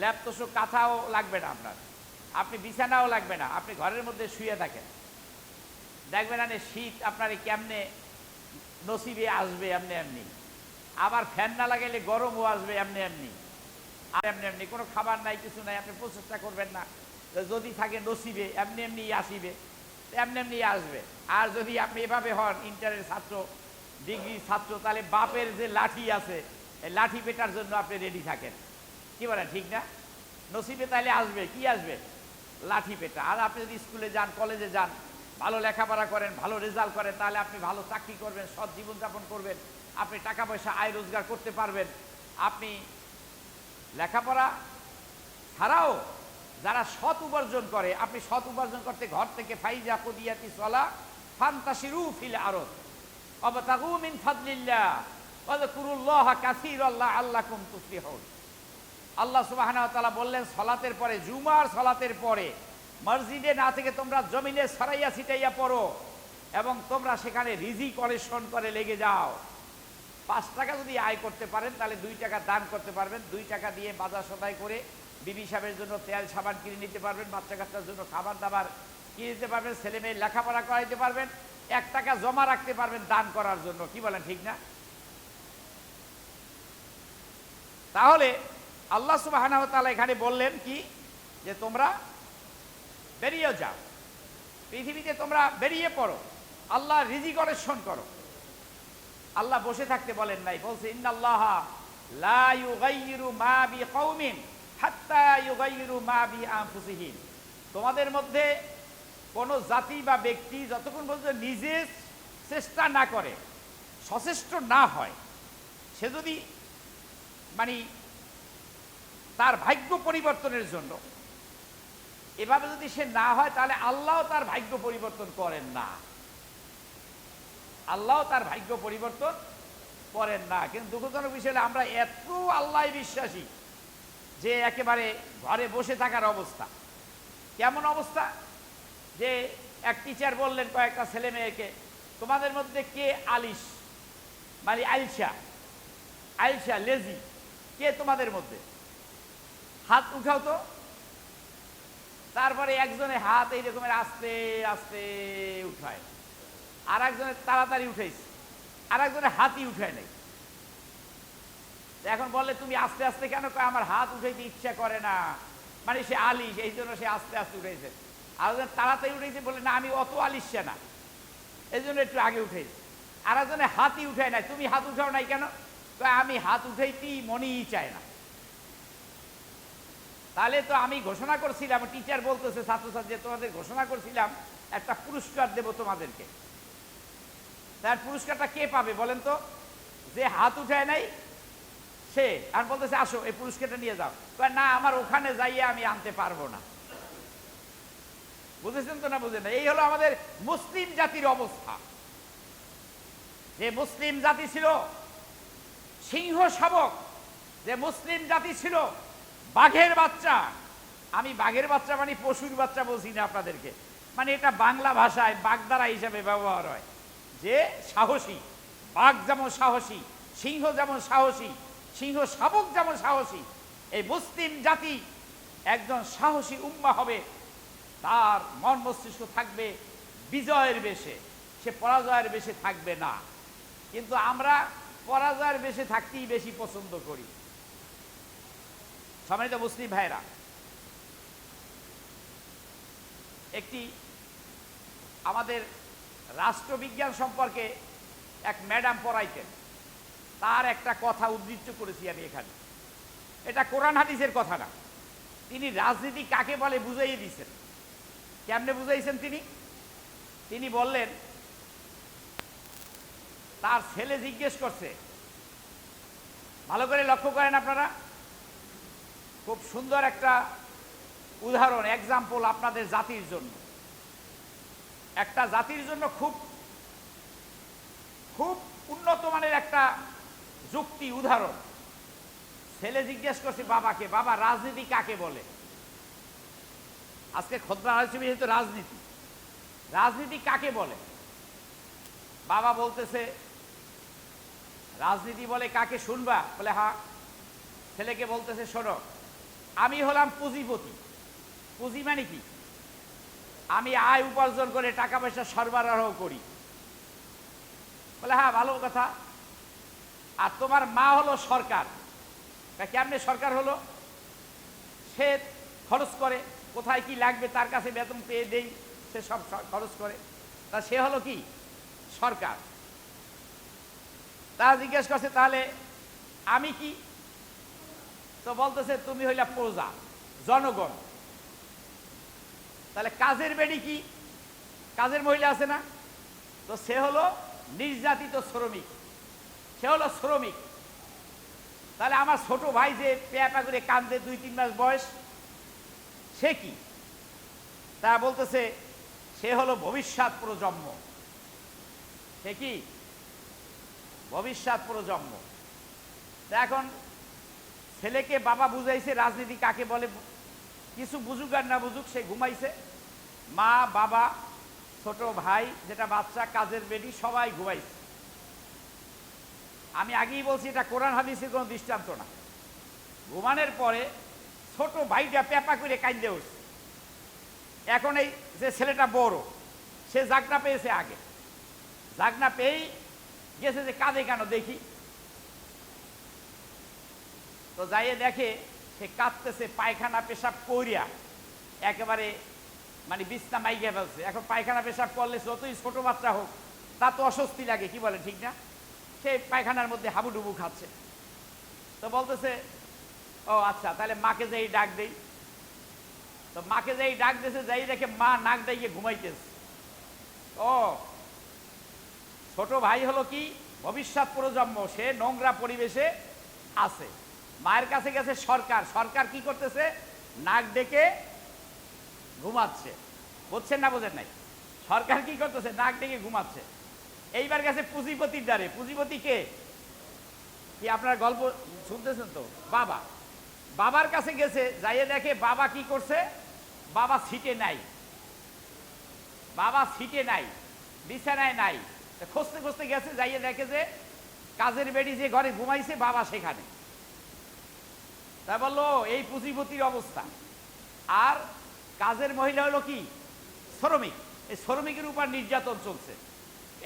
ল্যাপতোষক কাঁথাও লাগবে না আপনার, আপনি বিছানাও লাগবে না, আপনি ঘরের মধ্যে শুয়ে থাকেন, দেখবেন না শীত আপনার কেমনে নসিবে আসবে এমনি এমনি। আবার ফ্যান না লাগাইলে গরমও আসবে এমনি এমনি, আর এমনি এমনি কোনো খাবার নাই, কিছু নাই, আপনি প্রচেষ্টা করবেন না। যদি থাকে নসিবে এমনি এমনি আসিবে, এমনি এমনি আসবে। আর যদি আপনি এভাবে হন ইন্টারের ছাত্র, ডিগ্রির ছাত্র, তাহলে বাপের যে লাঠি আছে এই লাঠি পেটার জন্য আপনি রেডি থাকেন। কি বলেন, ঠিক না? নসিবে তাহলে আসবে, কি আসবে? লাঠি পেটা। আর আপনি যদি স্কুলে যান, কলেজে যান, ভালো লেখাপড়া করেন, ভালো রেজাল্ট করেন, তাহলে আপনি ভালো চাকরি করবেন, সৎ জীবনযাপন করবেন, আপনি টাকা পয়সা আয় রোজগার করতে পারবেন। আপনি লেখাপড়া ছাড়াও যারা সৎ উপার্জন করে, আপনি সৎ উপার্জন করতে ঘর থেকে ফাইজা কুদিয়াতি সলা ফান্তাশিরু ফিল আরদ ওয়াবতাগু মিন ফাদলিল্লাহ ওয়াযকুরুল্লাহা কাসীরান লাআল্লাকুম তুফলিহুন। আল্লাহ সুবহানাহু ওয়া তাআলা বললেন সালাতের পরে, জুমার সালাতের পরে মসজিদে না থেকে তোমরা জমিনে ছড়াইয়া ছিটাইয়া পড়ো এবং তোমরা সেখানে রিজিক অন্বেষণ করে লেগে যাও। 5 টাকা যদি আয় করতে পারেন তাহলে 2 টাকা দান করতে পারবেন, 2 টাকা দিয়ে বাজার সদাই করে বিবি সাহেবের জন্য তেল সাবান কিনে নিতে পারবেন, বাচ্চা কাচ্চার জন্য খাবার দাবার কিনে দিতে পারবেন, ছেলে মেয়ের লেখাপড়া করাইতে পারবেন, 1 টাকা জমা রাখতে পারবেন দান করার জন্য। কি বলেন, ঠিক না? তাহলে আল্লাহ সুবহানাহু ওয়া তাআলা এখানে বললেন কি, যে তোমরা বেরিয়ে যাও, পৃথিবীতে তোমরা বেরিয়ে পড়ো, আল্লাহ রিজিক অন্বেষণ করো। আল্লাহ বসে থাকতে বলেন নাই, বলছে ইন্নাল্লাহা লা ইউগাইয়িরু মা বিকাউমিন হাত্তা ইউগাইয়িরু মা বিআনফুসিহিম। তোমাদের মধ্যে কোন জাতি বা ব্যক্তি যতক্ষণ পর্যন্ত নিজে চেষ্টা না করে, সচেষ্ট না হয়, সে যদি মানে তার ভাগ্য পরিবর্তনের জন্য এভাবে যদি সে না হয়, তাহলে আল্লাহ তার ভাগ্য পরিবর্তন করেন না, আল্লাহ তার ভাগ্য পরিবর্তন করেন না। কিন্তু দুঃখজনক বিষয় হলো আমরা এত আল্লাহ বিশ্বাসী যে একেবারে ঘরে বসে থাকার অবস্থা। কেমন অবস্থা? যে এক টিচার বললেন কয়েকটা ছেলে মেয়েকে, তোমাদের মধ্যে কে আলিশ, মানে আলসা, আলসা লেজি কে তোমাদের মধ্যে? হাত উঠাও তো। তারপরে একজনে হাত এই রকমের আস্তে আস্তে উঠায়, আর একজনের তাড়াতাড়ি উঠেছে, আর একজনের হাতই উঠায় নাই। এখন বললে তুমি আস্তে আস্তে কেন? কয় আমার হাত উঠাইতে ইচ্ছা করে না, মানে সে আলিশ, এই জন্য সে আস্তে আস্তে উঠেছে। আর একজন তাড়াতাড়ি উঠেছে, বলে না আমি অত আলিশা না, এই জন্য একটু আগে উঠেছে। আর একজনের হাতই উঠায় নাই। তুমি হাত উঠাও নাই কেন? কয় আমি হাত উঠাইতেই মনেই চায় না। তাহলে তো আমি ঘোষণা করছিলাম, টিচার বলতেছে ছাত্রছাত্রী, তোমাদের ঘোষণা করছিলাম একটা পুরস্কার দেব তোমাদেরকে। তার পুরস্কারটা কে পাবে বলেন তো? যে হাত উঠায় নাই সে। আর বলতেছে আসো এই পুরস্কারটা নিয়ে যাও। না আমার ওখানে যাইয়ে আমি আনতে পারবো না। বুঝেছেন তো না বুঝেন না? এই হলো আমাদের মুসলিম জাতির অবস্থা। যে মুসলিম জাতি ছিল সিংহ শাবক, যে মুসলিম জাতি ছিল বাঘের বাচ্চা। আমি বাঘের বাচ্চা মানে পশুর বাচ্চা বলছি না আপনাদেরকে, মানে এটা বাংলা ভাষায় বাগদারা হিসাবে ব্যবহার হয়। যে সাহসী, বাঘ যেমন সাহসী, সিংহ যেমন সাহসী, সিংহ শাবক যেমন সাহসী, এই মুসলিম জাতি একজন সাহসী উম্মাহ হবে। তার মন মস্তিষ্ক থাকবে বিজয়ের বেশে, সে পরাজয়ের বেশে থাকবে না। কিন্তু আমরা পরাজয়ের বেশে থাকতেই বেশি পছন্দ করি। সম্মানিত মুসলিম ভাইরা, একটি আমাদের রাষ্ট্রবিজ্ঞান সম্পর্কে এক ম্যাডাম পড়াইতেন, তার একটা কথা উদ্ধৃত করেছি আমি এখানে। এটা কোরআন হাদিসের কথা না, তিনি রাজনীতি কাকে বলে বুঝাইয়ে দিয়েছেন। কেমনে বুঝাইছেন তিনি? তিনি বললেন, তার ছেলে জিজ্ঞেস করছে, ভালো করে লক্ষ্য করেন আপনারা, খুব সুন্দর একটা উদাহরণ, এক্সাম্পল আপনাদের জাতির জন্য, একটা জাতির জন্য খুব খুব উন্নত মানের একটা যুক্তি, উদাহরণ। ছেলে জিজ্ঞেস করছে বাবাকে, বাবা রাজনীতি কাকে বলে? আজকে খোদবা হয়েছে যেহেতু রাজনীতি, রাজনীতি কাকে বলে? বাবা বলতেছে রাজনীতি বলে কাকে শুনবা? বলে হ্যাঁ। ছেলেকে বলতেছে শোনো, আমি হলাম পুঁজিপতি। পুঁজি মানে কি? আমি আয় উপার্জন করে টাকা পয়সা সরবরাহ করি। বলে হ্যাঁ, ভালো কথা। আর তোমার মা হলো সরকার। কেমনে সরকার হলো? সে খরচ করে, কোথায় কি লাগবে তার কাছে বেতন পেয়ে দেই, সে সব খরচ করে, তা সে হলো কি সরকার। তা জিজ্ঞেস করছে তাহলে আমি কি? তো বলতেছে তুমি হইলা প্রজা, জনগণ। তাহলে কাজের বেডি কি? কাজের মহিলা আছে না? তো সে হলো নির্যাতিত শ্রমিক, সে হলো শ্রমিক। তাহলে আমার ছোট ভাই যে পেয়াপা করে কান্দে 2-3 মাস বয়স, সে কি? তা বলতেছে সে হলো ভবিষ্যৎ প্রজন্ম। সে কি? ভবিষ্যৎ প্রজন্ম। এখন ছেলেকে বাবা বুঝাইছে রাজনীতি কাকে বলে, কিছু বুঝুক আর না বুঝুক, সে ঘুমাইছে। মা, বাবা, ছোট ভাই, যেটা বাচ্চা, কাজের বেডি, সবাই ঘুমাইছে। আমি আগেই বলছি এটা কোরআন হাদিসের কোনো দৃষ্টান্ত না। ঘুমানোর পরে ছোট ভাইটা পেপা করে কাঁদতে উঠছে। এখন এই যে ছেলেটা বড়, সে জাগনা পেয়েছে আগে, জাগনা পেয়েই গেছে যে কাঁদে কেন দেখি। তো যাইয়ে দেখে সে কাঁদতেছে, পায়খানা পেশাব করিয়া একেবারে মানে বিছনা মাইকে ফেলছে। এখন পায়খানা পেশাব করলে যতই ছোট বাচ্চা হোক তা তো অস্বস্তি লাগে, কি বলে ঠিক না? সে পায়খানার মধ্যে হাবুডুবু খাচ্ছে। তো বলতেছে ও আচ্ছা, তাহলে মাকে যাই ডাক দেই। তো মাকে যাই ডাক দিয়েছে, যাই দেখে মা নাক ডাইয়ে ঘুমাইতেছে। ও ছোট ভাই হলো কি ভবিষ্যৎ প্রজন্ম, সে নোংরা পরিবেশে আছে। মায়ের কাছে গেছে সরকার, সরকার কি করতেছে? নাক ডেকে ঘুমাচ্ছে। বুঝছেন না বোঝেন নাই? সরকার কি করতেছে? নাক ডেকে ঘুমাচ্ছে। এইবার গেছে পুঁজিপতির দ্বারে। পুঁজিপতি কে? কি আপনার গল্প শুনতেছেন তো? বাবা। বাবার কাছে গেছে, যাইয়ে দেখে বাবা কি করছে? বাবা সিটে নাই, বাবা সিটে নাই, বিছানায় নাই। খুঁজতে খুঁজতে গেছে, যাইয়ে দেখে যে কাজের বেডি যে ঘরে ঘুমাইছে বাবা সেখানে। তা বললো এই পুঁজিপতির অবস্থা। আর কাজের মহিলা হলো কি শ্রমিক, এই শ্রমিকের উপর নির্যাতন চলছে।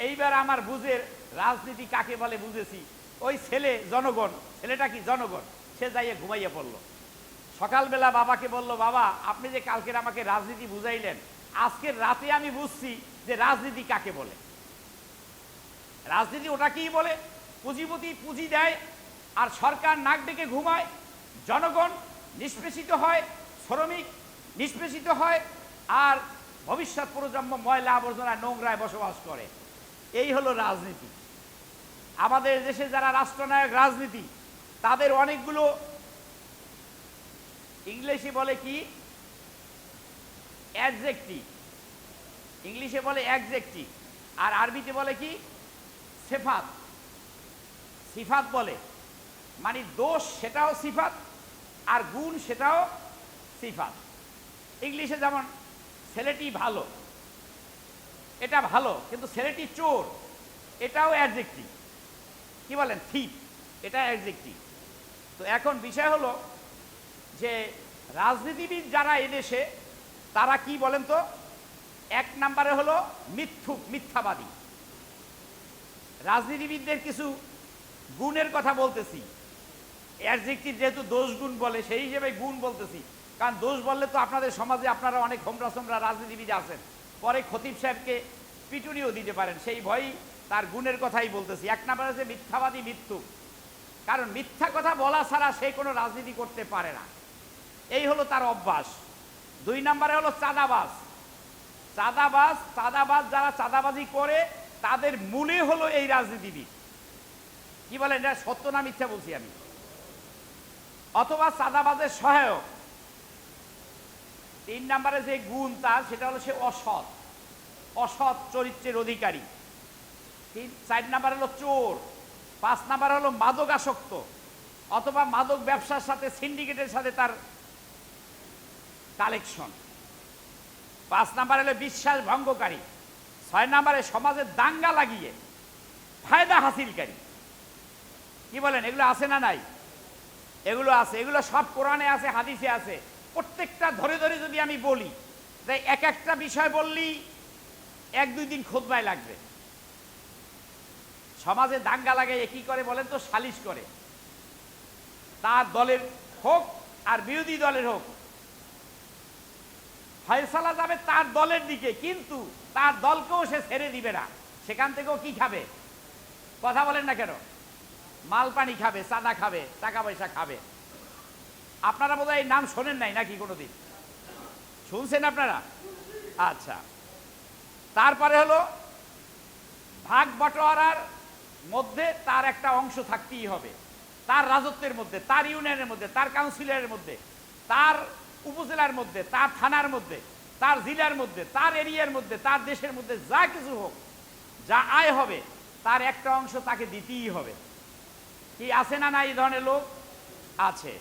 এইবার আমার বুঝের রাজনীতি কাকে বলে বুঝেছি। ওই ছেলে জনগণ, ছেলেটা কি জনগণ, সে যাইয়ে ঘুমাইয়া পড়লো। সকালবেলা বাবাকে বলল, বাবা আপনি যে কালকের আমাকে রাজনীতি বুঝাইলেন, আজকের রাতে আমি বুঝছি যে রাজনীতি কাকে বলে। রাজনীতি ওটাকেই বলে, পুঁজিপতি পুঁজি দেয় আর সরকার নাক ডেকে ঘুমায়, জনগণ নিষ্পেষিত হয়, শ্রমিক নিষ্পেষিত হয়, আর ভবিষ্যৎ প্রজন্ম ময়লা আবর্জনা নোংরায় বসবাস করে। এই হলো রাজনীতি। আমাদের দেশে যারা রাষ্ট্রনায়ক রাজনীতি, তাদের অনেকগুলো ইংলিশে বলে কি অ্যাডজেক্টিভ, ইংলিশে বলে অ্যাডজেক্টিভ, আর আরবিতে বলে কি সিফাত। সিফাত বলে মানে দোষ সেটাও সিফাত, আর গুণ সেটাও সিফাত। ইংলিশে যেমন ছেলেটি ভালো, এটা ভালো, কিন্তু ছেলেটি চোর, এটাও অ্যাডজেক্টিভ। কি বলেন? থিপ, এটা অ্যাডজেক্টিভ। তো এখন বিষয় হলো যে রাজনীতিবিদ যারা এদেশে, তারা কি বলেন তো? এক নম্বরে হলো মিথ্যুক, মিথ্যাবাদী। রাজনীতিবিদদের কিছু গুণের কথা বলতেছি, অ্যাডজেক্টিভ যেহেতু দোষ গুণ বলে সেই হিসেবে গুণ বলতেছি। কারণ দোষ বললে তো আপনাদের সমাজে আপনারা অনেক হোমরা সোমরা রাজনীতিবিদ আছেন, পরে খতিব সাহেবকে পিটুনিও দিতে পারেন, সেই ভয়ই তার গুণের কথাই বলতেছি। এক নম্বর হচ্ছে মিথ্যাবাদী, মিথ্যুক। কারণ মিথ্যা কথা বলা ছাড়া সে কোনো রাজনীতি করতে পারে না। এই হলো তার অভ্যাস। 2 নম্বরে হলো চাঁদাবাজ। চাঁদাবাজ যারা চাঁদাবাজি করে তাদের মূলে হলো এই রাজনীতিবিদ। কি বলেন, এটা সত্য না মিথ্যা বলছি আমি? অথবা চাঁদাবাজের সহায়ক। 3 নম্বরে যে গুণ তার, সেটা হলো সে অসৎ চরিত্রের অধিকারী। 4 নাম্বার হলো চোর। 5 নাম্বার হলো মাদকাসক্ত অথবা মাদক ব্যবসার সাথে, সিন্ডিকেটের সাথে তার কালেকশন। 5 নাম্বার হলো বিশ্বাস ভঙ্গকারী। 6 নাম্বারে সমাজে দাঙ্গা লাগিয়ে ফায়দা হাসিলকারী। কি বলেন, এগুলো আছে না নাই? এগুলো আছে। এগুলো সব কোরআনে আছে, হাদিসে আছে। প্রত্যেকটা ধরে ধরে যদি আমি বলি, তাই এক একটা বিষয় বললেই 1-2 দিন খুতবায় লাগবে। সমাজে দাঙ্গা লাগাইয়ে কি করে বলেন তো? সালিশ করে। তার দলের হোক আর বিরোধী দলের হোক, ফয়সালা যাবে তার দলের দিকে, কিন্তু তার দলকেও সে ছেড়ে দিবে না। সেখান থেকেও কি খাবে? কথা বলেন না কেন? মাল পানি খাবে, চাঁদা খাবে, টাকা পয়সা খাবে। আপনারা বোধহয় এই নাম শোনেন নাই নাকি? কোনোদিন শুনছেন আপনারা? আচ্ছা। তারপরে হলো ভাগ বটোয়ারার মধ্যে তার একটা অংশ থাকতেই হবে। তার রাজত্বের মধ্যে, তার ইউনিয়নের মধ্যে, তার কাউন্সিলরের মধ্যে, তার উপজেলার মধ্যে, তার থানার মধ্যে, তার জেলার মধ্যে, তার এরিয়ার মধ্যে, তার দেশের মধ্যে যা কিছু হোক, যা আয় হবে, তার একটা অংশ তাকে দিতেই হবে। কি আছে না না এই ধরনের লোক? আছে।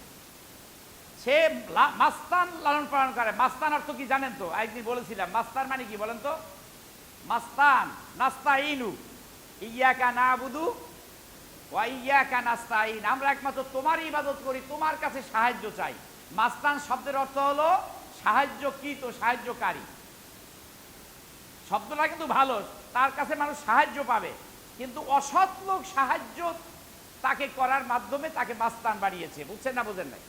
সে মাস্তান লালন পালন করে। মাস্তান অর্থ কি জানেন তো? একদিন বলেছিলাম, মাস্তান মানে কি বলেন তো? মাস্তান নাস্তাইনু ইয়াকা নাবুদু ওয়া ইয়াকা নাস্তাইন। আমরা একমাত্র তোমারই ইবাদত করি, তোমার কাছে সাহায্য চাই। মাস্তান শব্দের অর্থ হলো সাহায্যকৃত, সাহায্যকারী। শব্দটা কিন্তু ভালো, তার কাছে মানুষ সাহায্য পাবে। কিন্তু অসৎ লোক সাহায্য তাকে করার মাধ্যমে তাকে মাস্তান বানিয়েছে। বুঝছেন না বোঝেন নাই?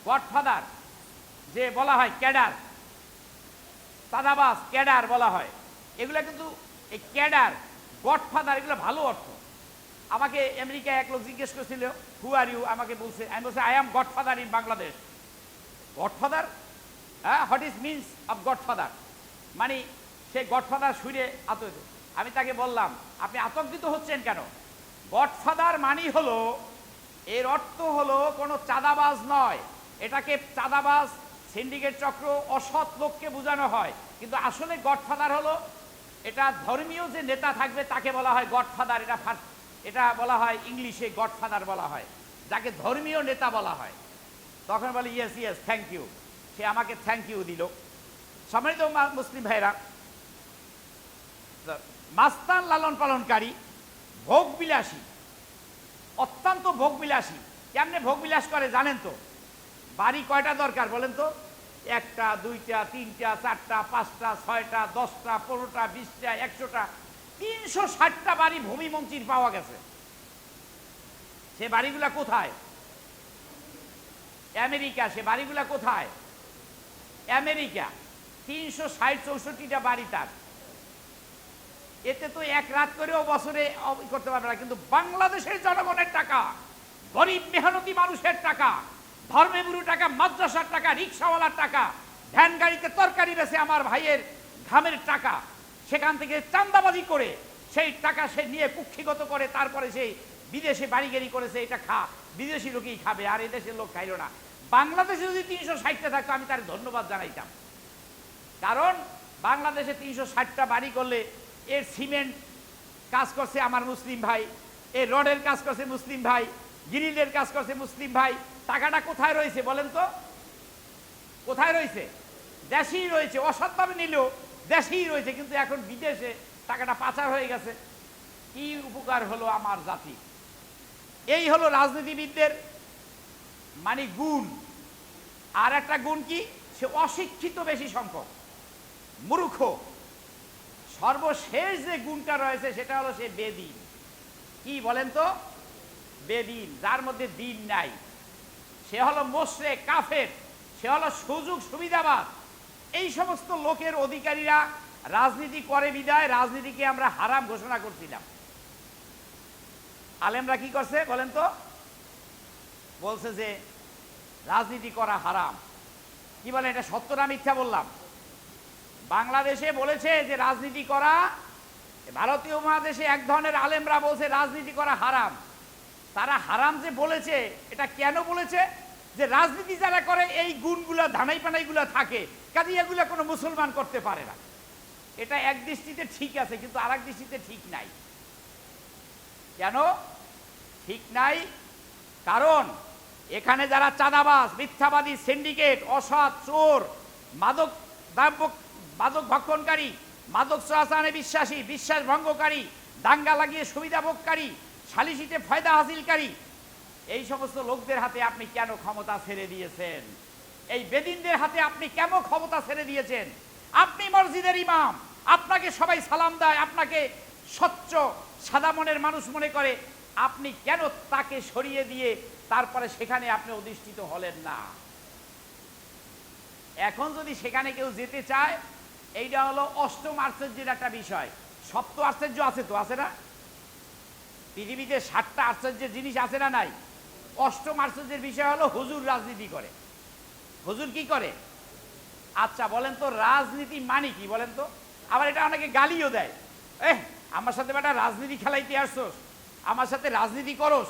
গডফাদার যে বলা হয়, ক্যাডার, চাঁদাবাজ ক্যাডার বলা হয়। এগুলো কিন্তু এই ক্যাডার, গডফাদার, এগুলো ভালো অর্থ। আমাকে আমেরিকায় এক লোক জিজ্ঞেস করছিল, হু আর ইউ? আমাকে বলছে, আমি বলছি I am godfather in Bangladesh. Godfather? হ্যাঁ, what is means of godfather? মানে সে গডফাদার শুনে আতঙ্কিত। আমি তাকে বললাম, আপনি আতঙ্কিত হচ্ছেন কেন? গডফাদার মানি হলো, এর অর্থ হলো কোনো চাঁদাবাজ নয়। এটাকে চাঁদাবাজ, সিন্ডিকেট চক্র, অসৎ লোককে বোঝানো হয়। কিন্তু আসলে গডফাদার হলো, এটা ধর্মীয় যে নেতা থাকবে তাকে বলা হয় গডফাদার। এটা বলা হয় ইংলিশে গডফাদার বলা হয়, যাকে ধর্মীয় নেতা বলা হয়। তখন বলে ইয়েস ইয়েস, থ্যাংক ইউ। সে আমাকে থ্যাংক ইউ দিল। সম্মানিত মুসলিম ভাইরা, মাস্তান লালন পালনকারী, ভোগবিলাসী, অত্যন্ত ভোগবিলাসী। কেমনে ভোগবিলাস করে জানেন তো? বাড়ি কয়টা দরকার বলেন তো? 1টা, 2টা, 3টা, 4টা, 5টা, 6টা, 10টা, 15টা, 20টা, 100টা, 360টা বাড়ি ভূমি মন্ত্রীর পাওয়া গেছে। সে বাড়িগুলা কোথায়? আমেরিকা। সে বাড়িগুলা কোথায়? আমেরিকা। 360-64টা বাড়ি তার। এতে তো এক রাত করেও বছরে করতে পারবে না। কিন্তু বাংলাদেশের জনগণের টাকা, গরিব মেহনতি মানুষের টাকা, ধর্মগুরু টাকা, মাদ্রাসার টাকা, রিক্সাওয়ালার টাকা, ভ্যান গাড়িতে তরকারি বেছে আমার ভাইয়ের ঘামের টাকা, সেখান থেকে চাঁদাবাজি করে সেই টাকা সে নিয়ে কুক্ষিগত করে তারপরে সেই বিদেশে বাড়িগাড়ি করেছে। এটা বিদেশি লোকই খাবে, আর এদেশের লোক খাইল না। বাংলাদেশে যদি 360টা থাকতো আমি তার ধন্যবাদ জানাইতাম। কারণ বাংলাদেশে 360টা বাড়ি করলে এর সিমেন্ট কাজ করছে আমার মুসলিম ভাই, এর রডের কাজ করছে মুসলিম ভাই, গ্রিলের কাজ করছে মুসলিম ভাই। টাকাটা কোথায় রয়েছে বলেন তো? কোথায় রয়েছে? দেশেই রয়েছে। অসৎভাবে নিলেও দেশেই রয়েছে, কিন্তু এখন বিদেশে টাকাটা পাচার হয়ে গেছে। কি উপকার হলো আমার জাতি? এই হলো রাজনীতিবিদদের মানে গুণ। আর একটা গুণ কি? সে অশিক্ষিত বেশি সংখ্যক, মূর্খ। সর্বশেষ যে গুণটা রয়েছে সেটা হলো সে বেদিন। কি বলেন তো? বেদিন, যার মধ্যে দিন নাই। সে হলো মোশরেক, কাফের, সে হলো সুযোগ সুবিধাবাদ। এই সমস্ত লোকের অধিকারীরা রাজনীতি করে বিদায় রাজনীতিকে আমরা হারাম ঘোষণা করছিলাম। আলেমরা কি করছে বলেন তো? বলছে যে রাজনীতি করা হারাম। কি বলে, এটা সত্য না মিথ্যা বললাম? বাংলাদেশে বলেছে যে রাজনীতি করা, ভারতীয় মহাদেশে এক ধরনের আলেমরা বলছে রাজনীতি করা হারাম। তারা হারাম যে বলেছে, এটা কেন বলেছে? যে রাজনীতি যারা করে এই গুণগুলো, ধানাই পানাইগুলো থাকে, কাজে এগুলো কোনো মুসলমান করতে পারে না। এটা এক দৃষ্টিতে ঠিক আছে, কিন্তু আর এক দৃষ্টিতে ঠিক নাই। কেন ঠিক নাই? কারণ এখানে যারা চাঁদাবাজ, মিথ্যাবাদী, সিন্ডিকেট, অসৎ, চোর, মাদক মাদক ভক্ষণকারী, মাদক চোরাচালানে বিশ্বাসী, বিশ্বাস ভঙ্গকারী, দাঙ্গা লাগিয়ে সুবিধা ভোগকারী, সালিসিতে ফায়দা হাসিলকারী, এই সমস্ত লোকদের হাতে আপনি কেন ক্ষমতা ছেড়ে দিয়েছেন? এই বেদিনদের হাতে আপনি কেন ক্ষমতা ছেড়ে দিয়েছেন? আপনি মসজিদের ইমাম, আপনাকে সবাই সালাম দেয়, আপনাকে স্বচ্ছ সাদা মনের মানুষ মনে করে, আপনি কেন তাকে সরিয়ে দিয়ে তারপরে সেখানে আপনি অধিষ্ঠিত হলেন না? এখন যদি সেখানে কেউ যেতে চায়, এইটা হলো অষ্টম আশ্চর্যের একটা বিষয়। সপ্ত আশ্চর্য আছে তো, আছে না? পৃথিবীতে 7টা আশ্চর্যের জিনিস আছে না নাই? অষ্টম আশ্চর্যের বিষয় হলো হুজুর রাজনীতি করে। হুজুর কি করে? আচ্ছা বলেন তো, রাজনীতি মানে কি বলেন তো? আবার এটা অনেকে গালিও দেয়, আমার সাথে বেটা রাজনীতি খেলাইতে আসছোস, আমার সাথে রাজনীতি করস,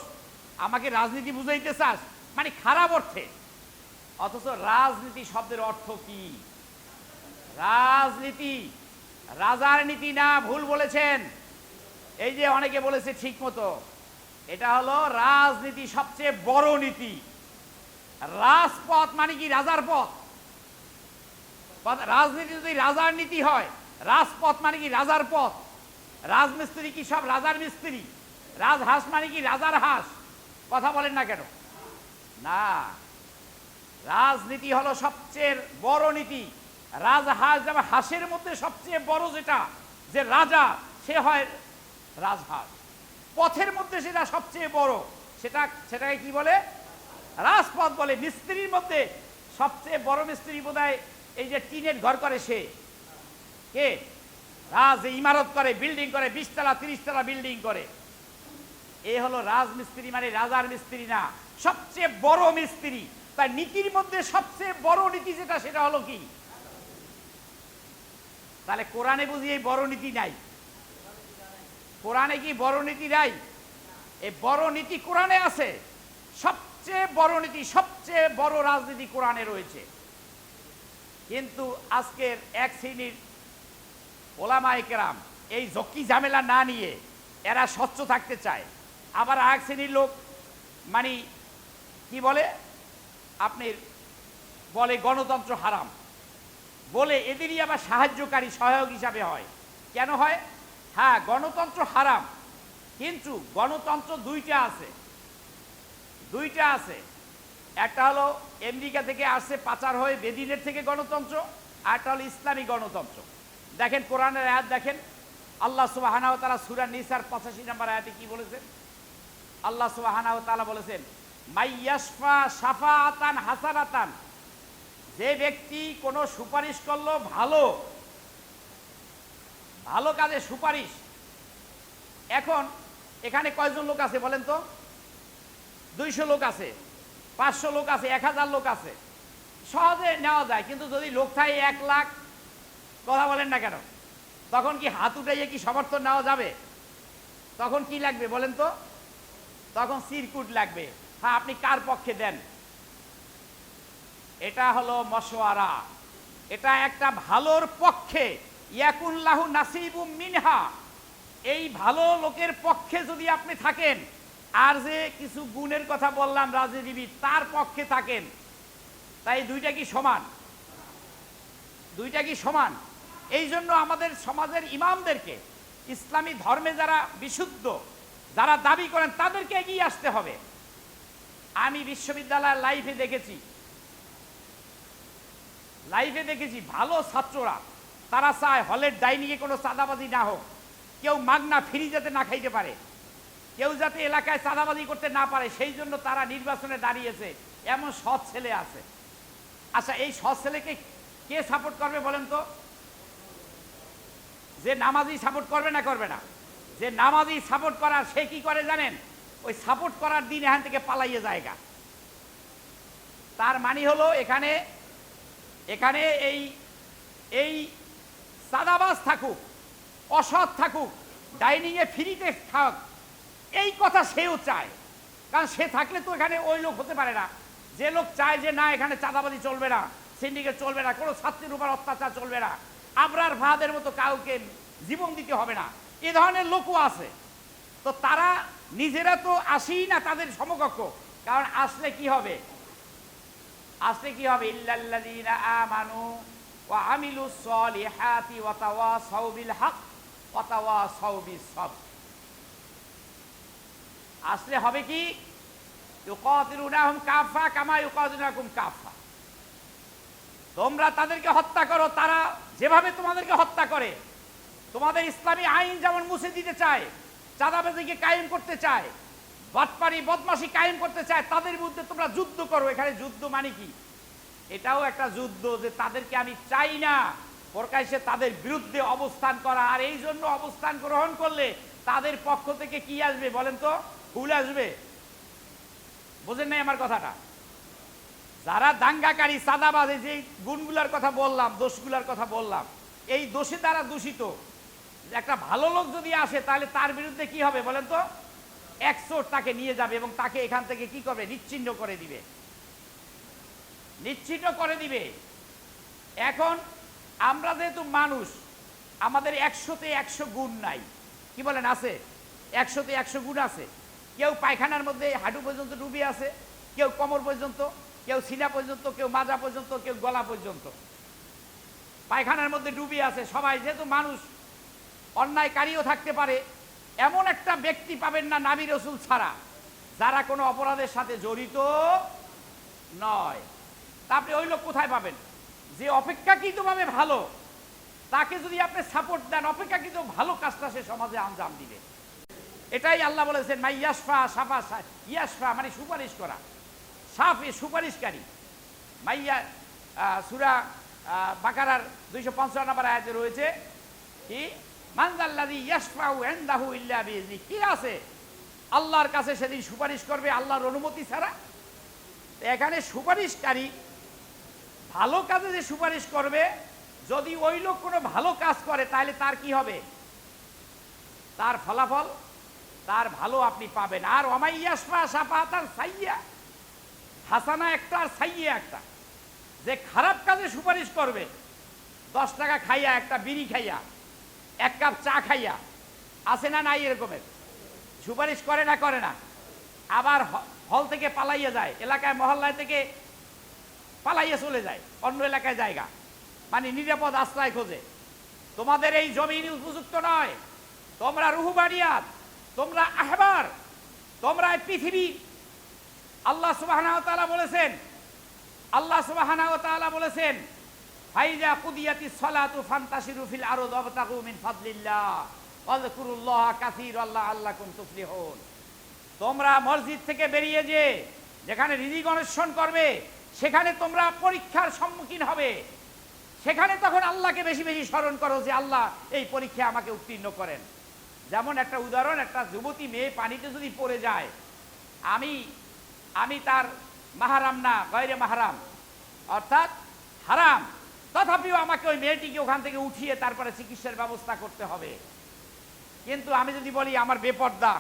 আমাকে রাজনীতি বুঝাইতে চাস, মানে খারাপ অর্থে। অথচ রাজনীতি শব্দের অর্থ কি? রাজনীতি রাজার নীতি না, ভুল বলেছেন। এই যে অনেকে বলেছে ঠিক মতো, এটা হলো রাজনীতি সবচেয়ে বড় নীতি। রাজপথ মানে কি? রাজার পথ। রাজনীতি যদি রাজার নীতি হয়, রাজপথ মানে কি? রাজার পথ। রাজমিস্ত্রি কি সব রাজার মিস্ত্রি? রাজহাঁস মানে কি? রাজার হাঁস। কথা বলেন না কেন? না, রাজনীতি হলো সবচেয়ে বড় নীতি। রাজহাঁস যেমন হাঁসের মধ্যে সবচেয়ে বড় যেটা, যে রাজা, সে হয় রাজহাঁস। পথের মধ্যে সেটা সবচেয়ে বড়, সেটাকে কি বলে? রাজপথ বলে। মিস্ত্রির মধ্যে সবচেয়ে বড় মিস্ত্রি বোধহয় এই যে টিনের ঘর করে, সে কে? রাজ। ইমারত করে, বিল্ডিং করে, 20 তলা 30 তলা বিল্ডিং করে, এ হলো রাজমিস্ত্রি। মানে রাজার মিস্ত্রি না, সবচেয়ে বড় মিস্ত্রি। তাই নীতির মধ্যে সবচেয়ে বড় নীতি যেটা, সেটা হলো কি? তাহলে কোরআনে বুঝি এই বড় নীতি নাই? কোরআনে কি বড় নীতি নাই? এই বড় নীতি কোরআনে আছে। সবচেয়ে বড় নীতি, সবচেয়ে বড় রাজনীতি কোরআনে রয়েছে। কিন্তু আজকের এক শ্রেণীর ওলামায়ে কেরাম এই জকি ঝামেলা না নিয়ে এরা স্বচ্ছ থাকতে চায়। আবার এক শ্রেণীর লোক মানে কি বলে, আপনি বলে গণতন্ত্র হারাম বলে, এদেরই আবার সাহায্যকারী, সহায়ক হিসাবে হয়। কেন হয়? হ্যাঁ, গণতন্ত্র হারাম, কিন্তু গণতন্ত্র দুইটা আছে। একটা হলো আমেরিকা থেকে আসছে পাচার হয়ে, বেদিনের থেকে গণতন্ত্র, আর একটা হলো ইসলামী গণতন্ত্র। দেখেন কোরআনের আয়াত দেখেন, আল্লাহ সুবহানাহু ওয়া তাআলা সূরা নিসার 85 নম্বর আয়াতে কি বলেছেন? আল্লাহ সুবহানাহু ওয়া তাআলা বলেছেন, মাইয়াশফা শাফাআতান হাসানাতান, যে ব্যক্তি কোনো সুপারিশ করলো, ভালো ভালো কাজে সুপারিশ। এখন এখানে কয়জন লোক আছে বলেন তো? 200 লোক আছে, 500 লোক আছে, 1000 লোক আছে, সহজে নেওয়া যায়। কিন্তু যদি লোক থাকে 1 লাখ, কথা বলেন না কেন, তখন কি হাত উঠাইয়ে কি সমর্থন নেওয়া যাবে? তখন কি লাগবে বলেন তো? তখন সিরকুট লাগবে। হ্যাঁ, আপনি কার পক্ষে দেন? এটা হলো মশওয়ারা, এটা একটা ভালোর পক্ষে। ইয়াকুন লাহু নাসিবুম মিনহা, এই ভালো লোকের পক্ষে যদি আপনি থাকেন, আর যে কিছু গুণের কথা বললাম রাজনীতিবিদ, তার পক্ষে থাকেন, তাই দুইটা কি সমান? দুইটা কি সমান? এই জন্য আমাদের সমাজের ইমামদেরকে, ইসলামী ধর্মে যারা বিশুদ্ধ, যারা দাবি করেন, তাদেরকে এগিয়ে আসতে হবে। আমি বিশ্ববিদ্যালয়ের লাইফে দেখেছি ভালো ছাত্ররা, তারা চায় হলের ডাইনিংয়ে কোনো চাঁদাবাজি না হোক, কেউ মাগনা ফ্রি যাতে না খাইতে পারে, কেউ যাতে এলাকায় চাঁদাবাজি করতে না পারে, সেই জন্য তারা নির্বাচনে দাঁড়িয়েছে। এমন সৎ ছেলে আছে। আচ্ছা, এই সৎ ছেলেকে কে সাপোর্ট করবে বলেন তো? যে নামাজি সাপোর্ট করবে না করবে না? যে নামাজি সাপোর্ট করার, সে কি করে জানেন? ওই সাপোর্ট করার দিন এখান থেকে পালাইয়ে জায়গা। তার মানে হলো এখানে এখানে এই এই সাদাবাজ থাকুক, অসৎ থাকুক, ডাইনিংয়ে ফ্রিতে থাক, এই কথা সেও চায়। কারণ সে থাকলে তো এখানে ওই লোক হতে পারে না। যে লোক চায় যে না এখানে চাঁদাবাজি চলবে না, সিন্ডিকেট চলবে না, কোনো ছাত্রীর উপর অত্যাচার চলবে না, আবরার ফাহাদের মতো কাউকে জীবন দিতে হবে না, এ ধরনের লোকও আছে। তো তারা নিজেরা তো আসেই না তাদের সমকক্ষ। কারণ আসলে কি হবে? আসলে কি হবে? ইল্লাল্লাযীনা আমানু ওয়া আমিলুস সলিহাতি ওয়া তাওয়াসাউ বিল হক ওয়া তাওয়াসাউ বিস সবর। আসলে হবে কি? ইউকাতিলুনাহুম কাফা কামা ইউকাতিলুনাকুম কাফা। তোমরা তাদেরকে হত্যা করো তারা যেভাবে তোমাদেরকে হত্যা করে। তোমাদের ইসলামী আইন যেমন মুছে দিতে চায়, চাঁদাবাজিকে কায়েম করতে চায়, বাটপারি বদমাশি কায়েম করতে চায়, তাদের বিরুদ্ধে তোমরা যুদ্ধ করো। এখানে যুদ্ধ মানে কি? এটাও একটা যুদ্ধ, যে তাদেরকে আমি চাই না, প্রকাশ্যে তাদের বিরুদ্ধে অবস্থান করা। আর এই জন্য অবস্থান গ্রহণ করলে তাদের পক্ষ থেকে কি আসবে বলেন তো? ফুল আসবে। বোঝেন নাই আমার কথাটা? যারা দাঙ্গাকারী, চাঁদাবাজ, যে গুণগুলার কথা বললাম, দোষগুলার কথা বললাম, এই দোষে তারা দূষিত। একটা ভালো লোক যদি আসে তাহলে তার বিরুদ্ধে কি হবে বলেন তো? একশোট তাকে নিয়ে যাবে এবং তাকে এখান থেকে কি করবে? নিশ্চিহ্ন করে দিবে, নিশ্চিহ্ন করে দিবে। এখন আমরা যেহেতু মানুষ, আমাদের 100-তে 100 গুণ নাই, কি বলেন? আছে 100-তে 100 গুণ আছে। কেউ পায়খানার মধ্যে হাঁটু পর্যন্ত ডুবে আছে, কেউ কোমর পর্যন্ত, কেউ সিনা পর্যন্ত, কেউ মাজা পর্যন্ত, কেউ গলা পর্যন্ত পায়খানার মধ্যে ডুবে আছে। সবাই যেহেতু মানুষ, অন্যায়কারীও থাকতে পারে। এমন একটা ব্যক্তি পাবেন না নবী রাসূল ছাড়া যারা কোনো অপরাধের সাথে জড়িত নয়। তা আপনি ওই লোক কোথায় পাবেন? যে অপেক্ষাকৃতভাবে ভালো, তাকে যদি আপনি সাপোর্ট দেন, অপেক্ষাকৃত ভালো কাজটা সে সমাজে আঞ্জাম দিবে। এটাই আল্লাহ বলেছেন, মাই ইয়াশফা সাফা, ইয়াশফা মানে সুপারিশ করা, সাফে সুপারিশকারী। মাইয়া সূরা বাকারার 255 নম্বর আয়াতে রয়েছে কি? মানজাল্লাযী ইয়াশফাউ ইনদাহু ইল্লা বিইজনি। কি আছে? আল্লাহর কাছে সেদিন সুপারিশ করবে আল্লাহর অনুমতি ছাড়া। এখানে সুপারিশকারী ভালো কাজে যে সুপারিশ করবে, যদি ওই লোক কোনো ভালো কাজ করে তাহলে তার কি হবে? তার ফলাফল, তার ভালো আপনি পাবেন। আর ওমাইয়াশফা শাফাতান সাইয়্যা, হাসানা একটা আর সাইয়্যা একটা। যে খারাপ কাজে সুপারিশ করবে, 10 টাকা খাইয়া, একটা বিড়ি খাইয়া, 1 কাপ চা খাইয়া, আছে না নাই এরকমের? সুপারিশ করে না? করে না? আবার হল থেকে পালাইয়া যায়, এলাকায় মহল্লায় থেকে পালাইয়া চলে যায়, অন্য এলাকায় জায়গা, মানে নিরাপদ আশ্রয় খোঁজে। তোমাদের এই জমিন উপযুক্ত নয়, তোমরা রুহবানিয়াত, তোমরা আহবার, তোমরা পৃথিবী। আল্লাহ সুবহানাহু ওয়া তাআলা বলেছেন, আল্লাহ সুবহানাহু ওয়া তাআলা বলেছেন, ফাইজা কুদিয়াতিস সালাতু ফান্তাশিরু ফিল আরদি ওয়াবতাগু মিন ফাদলিল্লাহ ওয়াযকুরুল্লাহা কাসীরান লাআল্লাকুম তুফলিহুন। তোমরা মসজিদ থেকে বেরিয়ে যে যেখানে রিজিক অন্বেষণ করবে, সেখানে তোমরা পরীক্ষার সম্মুখীন হবে। সেখানে তখন আল্লাহকে বেশি বেশি স্মরণ করো যে আল্লাহ এই পরীক্ষায় আমাকে উত্তীর্ণ করেন। যেমন একটা উদাহরণ, একটা যুবতী মেয়ে পানিতে যদি পড়ে যায়, আমি তার মাহারাম না, গয়রে মাহারাম, অর্থাৎ হারাম, তথাপিও আমাকে ওই মেয়েটিকে ওখান থেকে উঠিয়ে তারপরে চিকিৎসার ব্যবস্থা করতে হবে। কিন্তু আমি যদি বলি আমার বেপর্দা,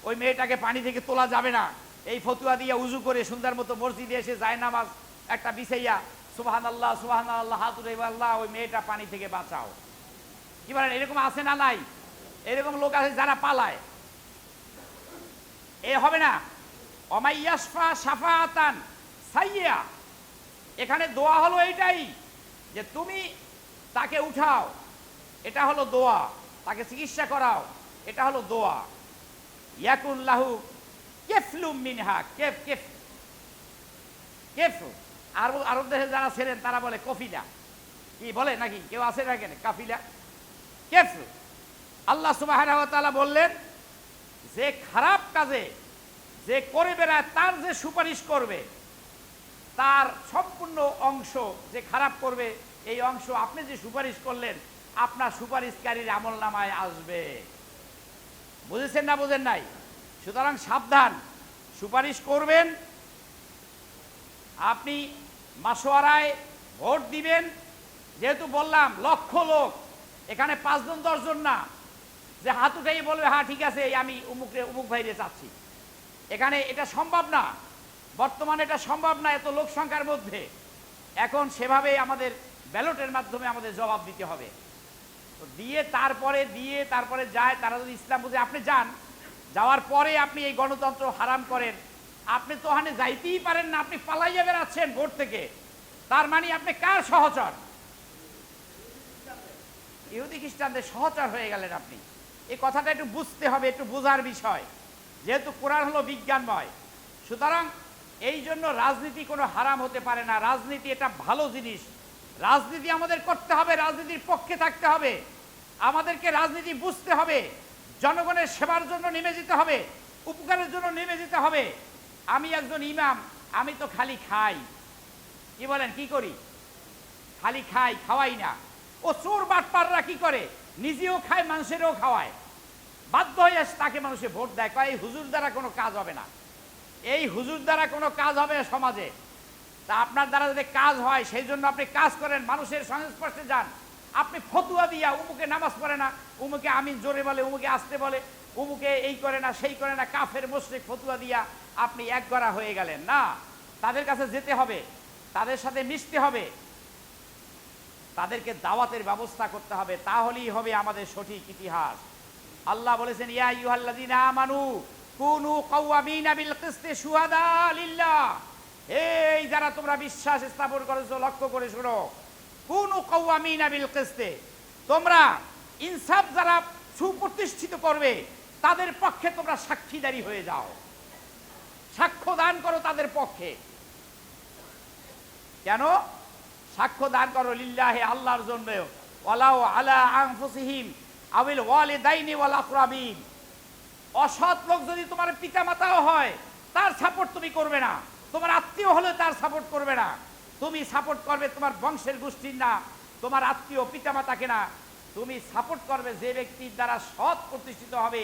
ওই মেয়েটাকে পানি থেকে তোলা যাবে না, এই ফতুয়া দিয়ে উজু করে সুন্দর মতো মসজিদে এসে জায়নামাজ একটা বিছাইয়া সুবহানাল্লাহ সুবহানাল্লাহ হাত উঠে আল্লাহ ওই মেয়েটা পানি থেকে বাঁচাও, কি বলেন? এরকম আছে না নাই? এরকম লোক আছে যারা পালায়। এ হবে না। ওমাইয়াশফা শাফাআতান সাইয়্যা, এখানে দোয়া হলো এইটাই যে তুমি তাকে উঠাও, এটা হলো দোয়া। তাকে চিকিৎসা করাও, এটা হলো দোয়া। ইয়াকুন লাহু কেফলুম মিনহা, কেফ কেফ কেফ। আরব দেশে যারা ছিলেন তারা বলে কফিলা, কি বলে নাকি? কেউ আছে না কেন? কাফিলা, কেফ। আল্লাহ সুবহানাহু ওয়া তাআলা বললেন যে খারাপ কাজে যে করে বেড়ায় তার যে সুপারিশ করবে, তার সম্পূর্ণ অংশ যে খারাপ করবে, এই অংশ আপনি যে সুপারিশ করলেন আপনার সুপারিশকারীর আমলনামায় আসবে। বুঝেছেন না বুঝেন নাই? সুতরাং সাবধান, সুপারিশ করবেন আপনি মাসোয়ারায় ভোট দিবেন, যেহেতু বললাম লক্ষ লোক, এখানে 5 জন 10 জন না যে হাত উঠাই বলবে হ্যাঁ ঠিক আছে আমি উমুক ভাইরে চাচ্ছি। এখানে এটা সম্ভব না, বর্তমানে এটা সম্ভব না এত লোক সংখ্যার মধ্যে। এখন সেভাবে আমাদের ব্যালটের মাধ্যমে আমাদের জবাব দিতে হবে। তো দিয়ে তারপরে যায়, তারা যদি ইসলাম বুঝে আপনি যান, যাওয়ার পরে আপনি এই গণতন্ত্র হারাম করেন, আপনি তো ওখানে যাইতেই পারেন না, আপনি পালাইয়া বেড়াচ্ছেন ভোট থেকে, তার মানে আপনি কার সহচর? ইহুদি খ্রিস্টানদের সহচর হয়ে গেলেন আপনি। এই কথাটা একটু বুঝতে হবে, একটু বোঝার বিষয়, যেহেতু কোরআন হলো বিজ্ঞানময়। সুতরাং এই জন্য রাজনীতি কোনো হারাম হতে পারে না, রাজনীতি এটা ভালো জিনিস। রাজনীতি আমাদের করতে হবে, রাজনীতির পক্ষে থাকতে হবে, আমাদেরকে রাজনীতি বুঝতে হবে, জনগণের সেবার জন্য নেমে যেতে হবে, উপকারের জন্য নেমে যেতে হবে। আমি একজন ইমাম, আমি তো খালি খাই, কি বলেন, কি করি? খালি খাই, খাওয়াই না। ও চোর বাটপাররা কি করে? নিজেও খায়, মানুষেরও খাওয়ায়, বাধ্য হয়ে তাকে মানুষে ভোট দেয়, কয় এই হুজুর দ্বারা কোনো কাজ হবে না, এই হুজুর দ্বারা কোনো কাজ হবে না সমাজে। তা আপনার দ্বারা যদি কাজ হয় সেই জন্য আপনি কাজ করেন, মানুষের সংস্পর্শে যান। আপনি ফতুয়া দিয়া উমুকে নামাজ পড়ে না, উমুকে আমিন জোরে বলে, উমুকে আসতে বলে, উমুকে এই করে না সেই করে না, কাফের মুশরিক ফতুয়া দিয়া আপনি একগড়া হয়ে গেলেন না। তাদের কাছে যেতে হবে, তাদের সাথে মিশতে হবে, তাদেরকে দাওয়াতের ব্যবস্থা করতে হবে, তাহলেই হবে আমাদের সঠিক ইতিহাস। আল্লাহ বলেছেন ইয়া আইয়ুহাল্লাযীনা আমানু কুনু কাওয়ামিনা বিল কিসতি শুহাদা লিল্লাহ, এই যারা তোমরা বিশ্বাস স্থাপন করেছো, লক্ষ্য করে শোনো, কুনু কাওয়ামিনা বিল কিসতি, তোমরা ইনসাফ যারা সুপ্রতিষ্ঠিত করবে তাদের পক্ষে তোমরা সাক্ষীদারি হয়ে যাও, সাক্ষ্য দান করো তাদের পক্ষে। কেন সাক্ষ্য দান করো? লিল্লাহি, আল্লাহর জন্য, ওয়ালাউ আলা আনফুসিহিম আবিল ওয়ালিদাইনি ওয়াল আকরাবিন, অসৎ লোক যদি তোমার পিতামাতাও হয় তার সাপোর্ট তুমি করবে না, তোমার আত্মীয় হলে তার সাপোর্ট করবে না, তুমি সাপোর্ট করবে তোমার বংশের গোষ্ঠীর না, তোমার আত্মীয় পিতামাতাকে না, তুমি সাপোর্ট করবে যে ব্যক্তির দ্বারা সৎ প্রতিষ্ঠিত হবে,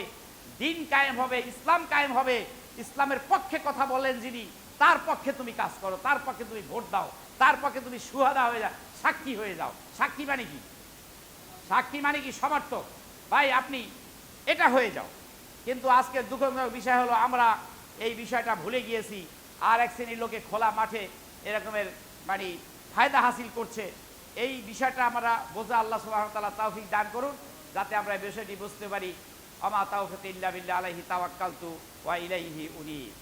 দিন কায়েম হবে, ইসলাম কায়েম হবে, ইসলামের পক্ষে কথা বলেন যিনি, তার পক্ষে তুমি কাজ করো, তার পক্ষে তুমি ভোট দাও, তার পক্ষে তুমি সুহাদা হয়ে যাও, সাক্ষী হয়ে যাও। সাক্ষী মানে কি? সাক্ষী মানে কি? সমর্থক। ভাই আপনি এটা হয়ে যাও। কিন্তু আজকের দুঃখজনক বিষয় হলো আমরা এই বিষয়টা ভুলে গিয়েছি, আর এক শ্রেণীর লোকে খোলা মাঠে এরকমের মানে ফায়দা হাসিল করছে। এই বিষয়টা আমরা বোঝা আল্লাহ সুবহানাহু ওয়া তাআলা তৌফিক দান করুন, যাতে আমরা এই বিষয়টি বুঝতে পারি। আমা তাওফিক ইল্লা বিল্লাহ আলাইহি তাওয়াক্কালতু ওয়া ইলাইহি উনীব।